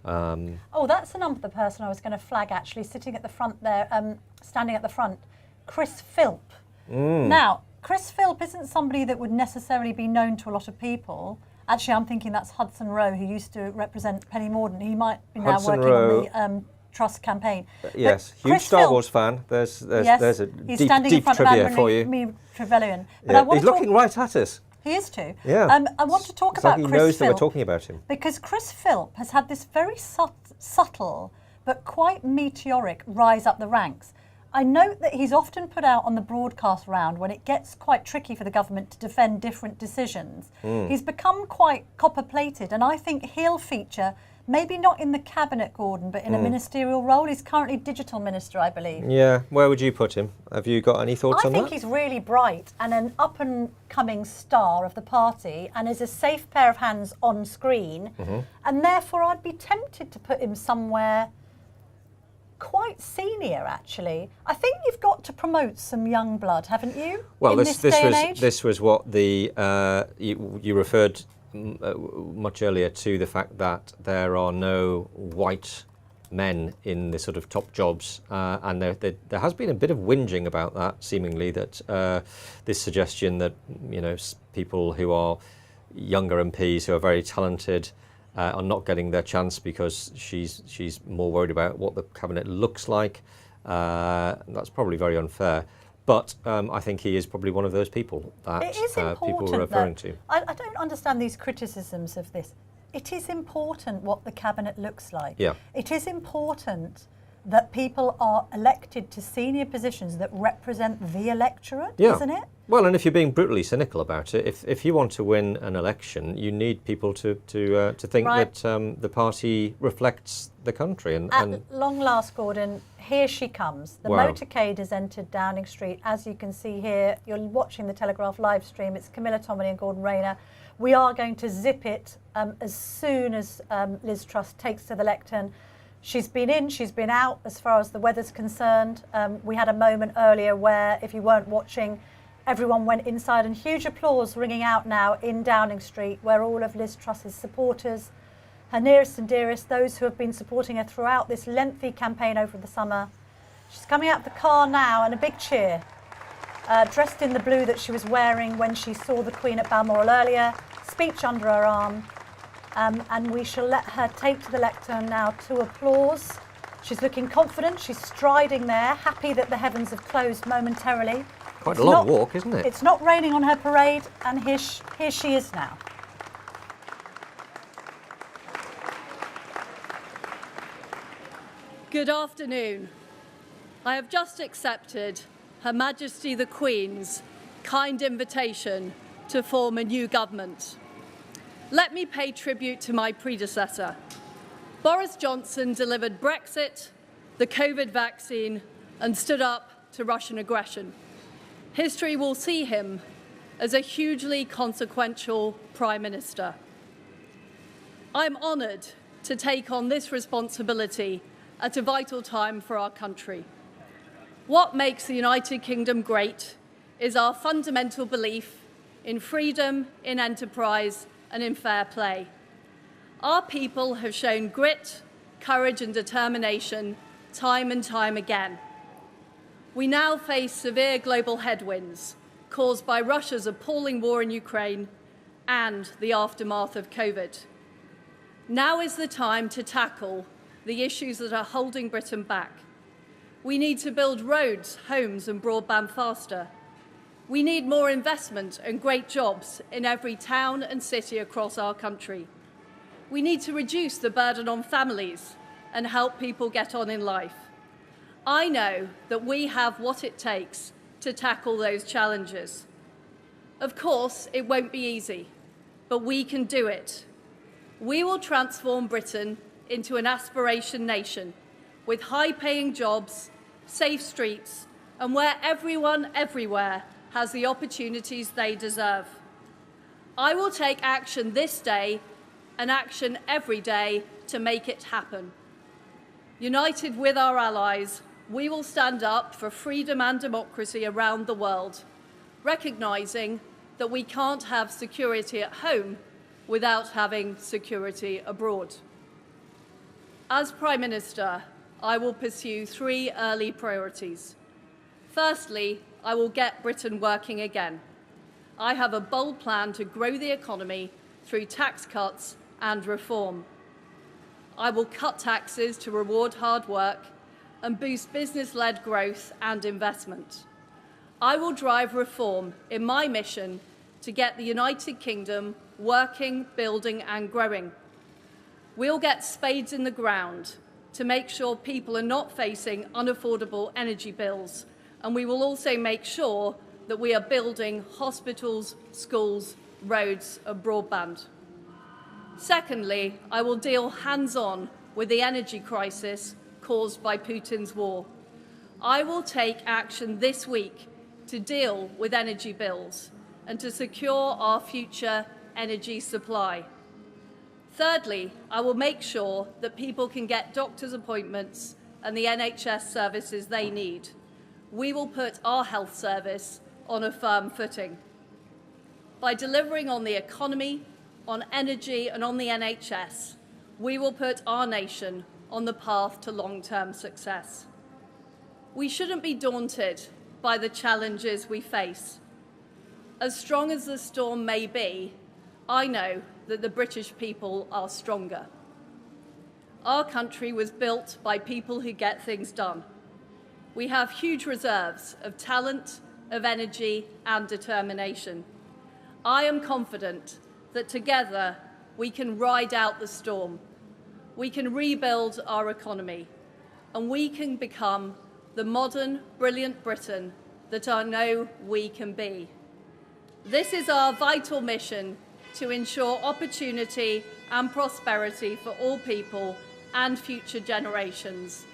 That's another person I was going to flag, actually, sitting at the front there, standing at the front, Chris Philp. Now, Chris Philp isn't somebody that would necessarily be known to a lot of people. Actually, I'm thinking that's Hudson Rowe, who used to represent Penny Mordaunt. He might be now working on the Truss campaign. Yes, huge Star Wars fan. There's a deep trivia for you. Trevelyan. But he's looking right at us. He is too. Yeah. I want to talk about Chris Philp. He knows that we're talking about him. Because Chris Philp has had this very subtle but quite meteoric rise up the ranks. I note that he's often put out on the broadcast round when it gets quite tricky for the government to defend different decisions. He's become quite copper-plated, and I think he'll feature Maybe not in the cabinet, Gordon, but in a ministerial role. He's currently digital minister, I believe. Yeah, where would you put him? Have you got any thoughts on that? I think he's really bright and an up-and-coming star of the party and is a safe pair of hands on screen. And therefore, I'd be tempted to put him somewhere quite senior, actually. I think you've got to promote some young blood, haven't you? Well, this this was what the you referred much earlier to the fact that there are no white men in the sort of top jobs, and there has been a bit of whinging about that, seemingly, that this suggestion that, you know, people who are younger MPs who are very talented are not getting their chance because she's more worried about what the cabinet looks like. That's probably very unfair. But I think he is probably one of those people that people are referring to. I don't understand these criticisms of this. It is important what the cabinet looks like. Yeah. It is important that people are elected to senior positions that represent the electorate, isn't it? Well, and if you're being brutally cynical about it, if you want to win an election, you need people to think that the party reflects the country. And at long last, Gordon, here she comes. The motorcade has entered Downing Street. As you can see here, you're watching the Telegraph live stream. It's Camilla, Tominey and Gordon Rayner. We are going to zip it as soon as Liz Truss takes to the lectern. She's been in, she's been out as far as the weather's concerned. We had a moment earlier where, if you weren't watching, everyone went inside, and huge applause ringing out now in Downing Street, where all of Liz Truss's supporters, her nearest and dearest, those who have been supporting her throughout this lengthy campaign over the summer. She's coming out of the car now, and a big cheer, dressed in the blue that she was wearing when she saw the Queen at Balmoral earlier, speech under her arm. And we shall let her take to the lectern now to applause. She's looking confident, she's striding there, happy that the heavens have closed momentarily. Quite a long walk, isn't it? It's not raining on her parade, and here she is now. Good afternoon. I have just accepted Her Majesty the Queen's kind invitation to form a new government. Let me pay tribute to my predecessor. Boris Johnson delivered Brexit, the COVID vaccine, and stood up to Russian aggression. History will see him as a hugely consequential Prime Minister. I'm honoured to take on this responsibility at a vital time for our country. What makes the United Kingdom great is our fundamental belief in freedom, in enterprise, and in fair play. Our people have shown grit, courage and determination time and time again. We now face severe global headwinds caused by Russia's appalling war in Ukraine and the aftermath of COVID. Now is the time to tackle the issues that are holding Britain back. We need to build roads, homes and broadband faster. We need more investment and great jobs in every town and city across our country. We need to reduce the burden on families and help people get on in life. I know that we have what it takes to tackle those challenges. Of course, it won't be easy, but we can do it. We will transform Britain into an aspiration nation with high-paying jobs, safe streets, and where everyone, everywhere, has the opportunities they deserve. I will take action this day and action every day to make it happen. United with our allies, we will stand up for freedom and democracy around the world, recognising that we can't have security at home without having security abroad. As Prime Minister, I will pursue 3 early priorities. Firstly, I will get Britain working again. I have a bold plan to grow the economy through tax cuts and reform. I will cut taxes to reward hard work and boost business-led growth and investment. I will drive reform in my mission to get the United Kingdom working, building and growing. We'll get spades in the ground to make sure people are not facing unaffordable energy bills, and we will also make sure that we are building hospitals, schools, roads and broadband. Secondly, I will deal hands-on with the energy crisis caused by Putin's war. I will take action this week to deal with energy bills and to secure our future energy supply. Thirdly, I will make sure that people can get doctor's appointments and the NHS services they need. We will put our health service on a firm footing. By delivering on the economy, on energy and on the NHS, we will put our nation on the path to long-term success. We shouldn't be daunted by the challenges we face. As strong as the storm may be, I know that the British people are stronger. Our country was built by people who get things done. We have huge reserves of talent, of energy and determination. I am confident that together we can ride out the storm, we can rebuild our economy, and we can become the modern, brilliant Britain that I know we can be. This is our vital mission to ensure opportunity and prosperity for all people and future generations.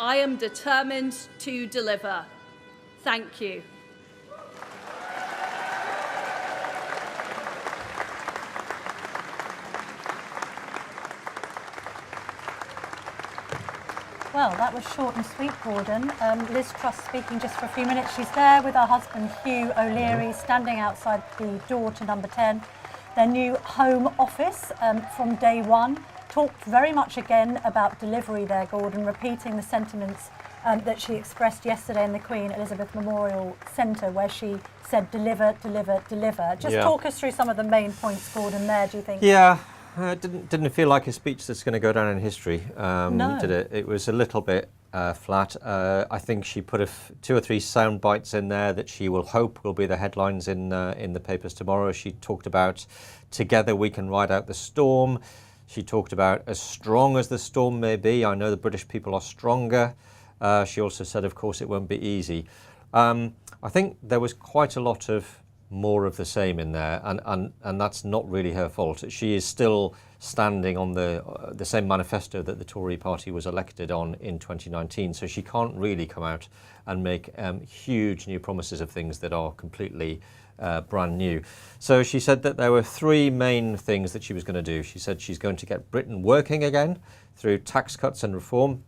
I am determined to deliver. Thank you. Well, that was short and sweet, Gordon. Liz Truss speaking just for a few minutes. She's there with her husband, Hugh O'Leary, standing outside the door to number 10. Their new Home Office from day one. Talked very much again about delivery there, Gordon, repeating the sentiments that she expressed yesterday in the Queen Elizabeth Memorial Centre, where she said, deliver, deliver, deliver. Just talk us through some of the main points, Gordon, there, do you think? Yeah. It didn't feel like a speech that's going to go down in history, No. did it? It was a little bit flat. I think she put 2 or 3 sound bites in there that she will hope will be the headlines in the papers tomorrow. She talked about together we can ride out the storm. She talked about as strong as the storm may be. I know the British people are stronger. She also said, of course, it won't be easy. I think there was quite a lot of more of the same in there, and that's not really her fault. She is still standing on the same manifesto that the Tory party was elected on in 2019, so she can't really come out and make huge new promises of things that are completely brand new. So she said that there were 3 main things that she was going to do. She said she's going to get Britain working again through tax cuts and reform.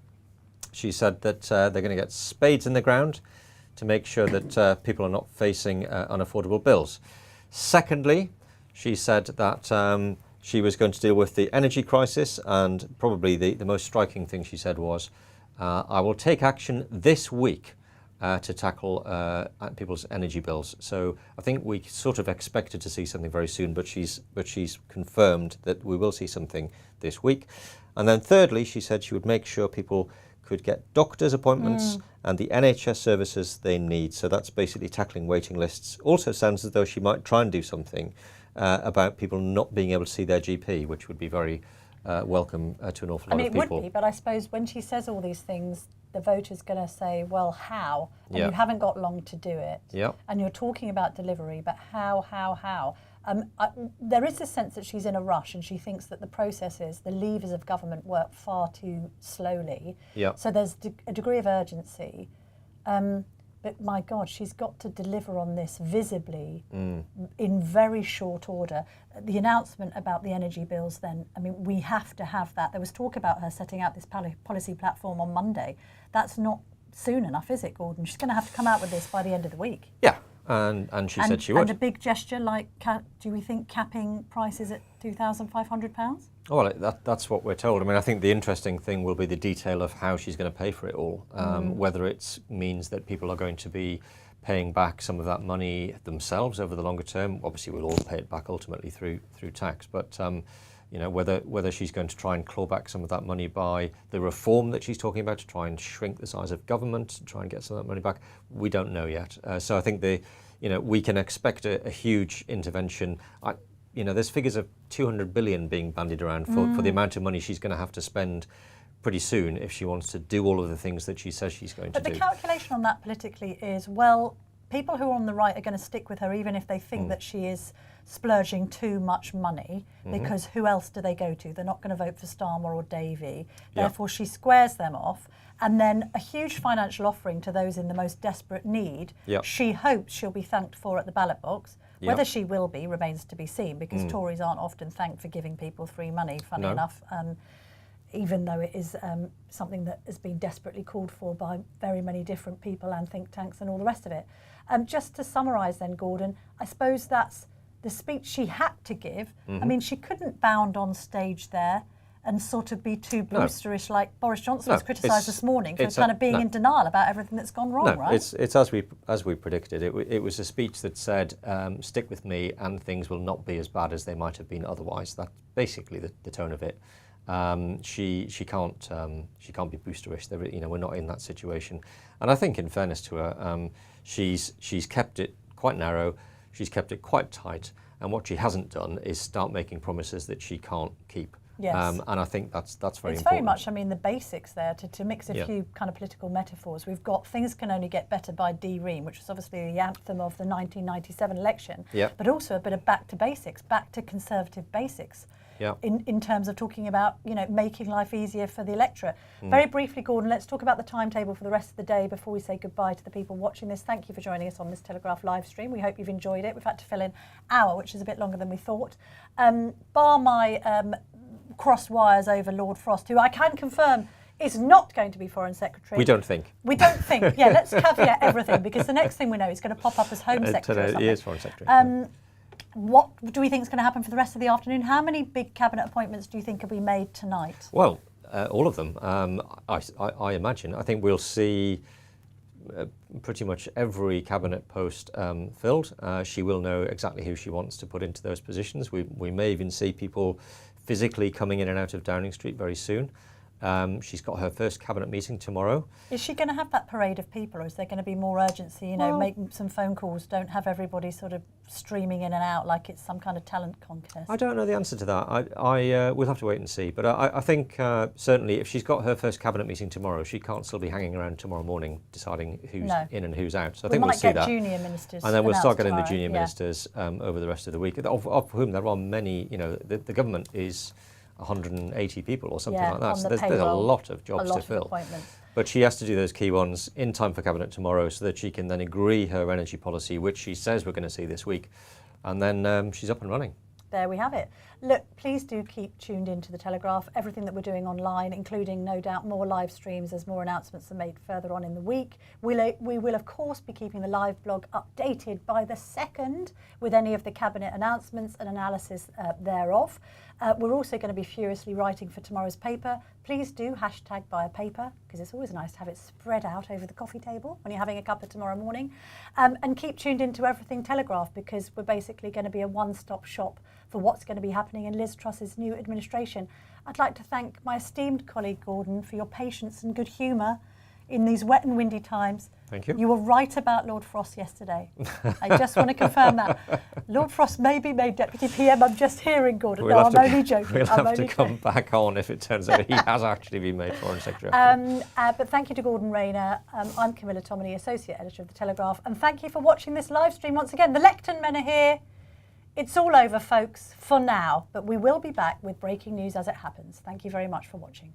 She said that they're going to get spades in the ground to make sure that people are not facing unaffordable bills. Secondly, she said that she was going to deal with the energy crisis, and probably the most striking thing she said was, I will take action this week to tackle people's energy bills. So I think we sort of expected to see something very soon, but she's confirmed that we will see something this week. And then thirdly, she said she would make sure people could get doctor's appointments and the NHS services they need. So that's basically tackling waiting lists. Also sounds as though she might try and do something about people not being able to see their GP, which would be very welcome to an awful lot of people. It would be, but I suppose when she says all these things, the voter's going to say, well, how? And you haven't got long to do it. Yeah. And you're talking about delivery, but how? There is a sense that she's in a rush, and she thinks that the processes, the levers of government work far too slowly. Yeah. So there's a degree of urgency. But my God, she's got to deliver on this visibly in very short order. The announcement about the energy bills then, I mean, we have to have that. There was talk about her setting out this policy platform on Monday. That's not soon enough, is it, Gordon? She's going to have to come out with this by the end of the week. Yeah, and she said she would. And a big gesture like, do we think capping prices at £2,500? Well, that's what we're told. I mean, I think the interesting thing will be the detail of how she's going to pay for it all, whether it means that people are going to be paying back some of that money themselves over the longer term. Obviously, we'll all pay it back ultimately through tax, but you know, whether she's going to try and claw back some of that money by the reform that she's talking about to try and shrink the size of government and try and get some of that money back, we don't know yet. So I think we can expect a huge intervention. There's figures of 200 billion being bandied around for the amount of money she's going to have to spend pretty soon if she wants to do all of the things that she says she's going to do. But the calculation on that politically is, well, people who are on the right are going to stick with her even if they think that she is splurging too much money, because who else do they go to? They're not going to vote for Starmer or Davey. Therefore, she squares them off. And then a huge financial offering to those in the most desperate need. She hopes she'll be thanked for at the ballot box. Whether she will be remains to be seen, because Tories aren't often thanked for giving people free money, funny enough, even though it is something that has been desperately called for by very many different people and think tanks and all the rest of it. Just to summarise then, Gordon, I suppose that's the speech she had to give. I mean, she couldn't bound on stage there and sort of be too boosterish like Boris Johnson was criticised this morning for kind of being in denial about everything that's gone wrong, right? It's as we predicted. It was a speech that said, stick with me and things will not be as bad as they might have been otherwise. That's basically the tone of it. She can't be boosterish. We're not in that situation. And I think, in fairness to her, she's kept it quite narrow. She's kept it quite tight. And what she hasn't done is start making promises that she can't keep. Yes. And I think that's very important. It's very much, I mean, the basics there, to mix a few kind of political metaphors. We've got Things Can Only Get Better by Dee Ream, which was obviously the anthem of the 1997 election, but also a bit of back to basics, back to Conservative basics. In terms of talking about, making life easier for the electorate. Very briefly, Gordon, let's talk about the timetable for the rest of the day before we say goodbye to the people watching this. Thank you for joining us on this Telegraph live stream. We hope you've enjoyed it. We've had to fill in an hour, which is a bit longer than we thought. Bar my cross wires over Lord Frost, who I can confirm is not going to be Foreign Secretary. We don't think. We don't think. Yeah, let's caveat everything, because the next thing we know he's going to pop up as Home Secretary or something. He is Foreign Secretary. What do we think is going to happen for the rest of the afternoon? How many big cabinet appointments do you think will be made tonight? Well, all of them, I imagine. I think we'll see pretty much every cabinet post filled. She will know exactly who she wants to put into those positions. We may even see people physically coming in and out of Downing Street very soon. She's got her first cabinet meeting tomorrow. Is she going to have that parade of people, or is there going to be more urgency? Make some phone calls, don't have everybody sort of streaming in and out like it's some kind of talent contest. I don't know the answer to that. We'll have to wait and see. But I think certainly if she's got her first cabinet meeting tomorrow, she can't still be hanging around tomorrow morning deciding who's in and who's out. So I think we'll see that. Junior ministers, and then we'll start getting the junior ministers over the rest of the week, of whom there are many. The government is 180 people or something like that. So there's a lot of jobs to fill. But she has to do those key ones in time for Cabinet tomorrow so that she can then agree her energy policy, which she says we're going to see this week. And then she's up and running. There we have it. Look, please do keep tuned into the Telegraph. Everything that we're doing online, including no doubt more live streams as more announcements are made further on in the week. We will of course be keeping the live blog updated by the 2nd with any of the cabinet announcements and analysis thereof. We're also going to be furiously writing for tomorrow's paper. Please do hashtag buy a paper, because it's always nice to have it spread out over the coffee table when you're having a cuppa tomorrow morning. And keep tuned into Everything Telegraph, because we're basically going to be a one-stop shop for what's going to be happening in Liz Truss's new administration. I'd like to thank my esteemed colleague Gordon for your patience and good humour in these wet and windy times. Thank you. You were right about Lord Frost yesterday. I just want to confirm that. Lord Frost may be made Deputy PM. I'm just hearing, Gordon. I'm only joking. We'll have to come back on if it turns out he has actually been made Foreign Secretary. But thank you to Gordon Rayner. I'm Camilla Tominey, Associate Editor of The Telegraph. And thank you for watching this live stream once again. The Lecton men are here. It's all over, folks, for now. But we will be back with breaking news as it happens. Thank you very much for watching.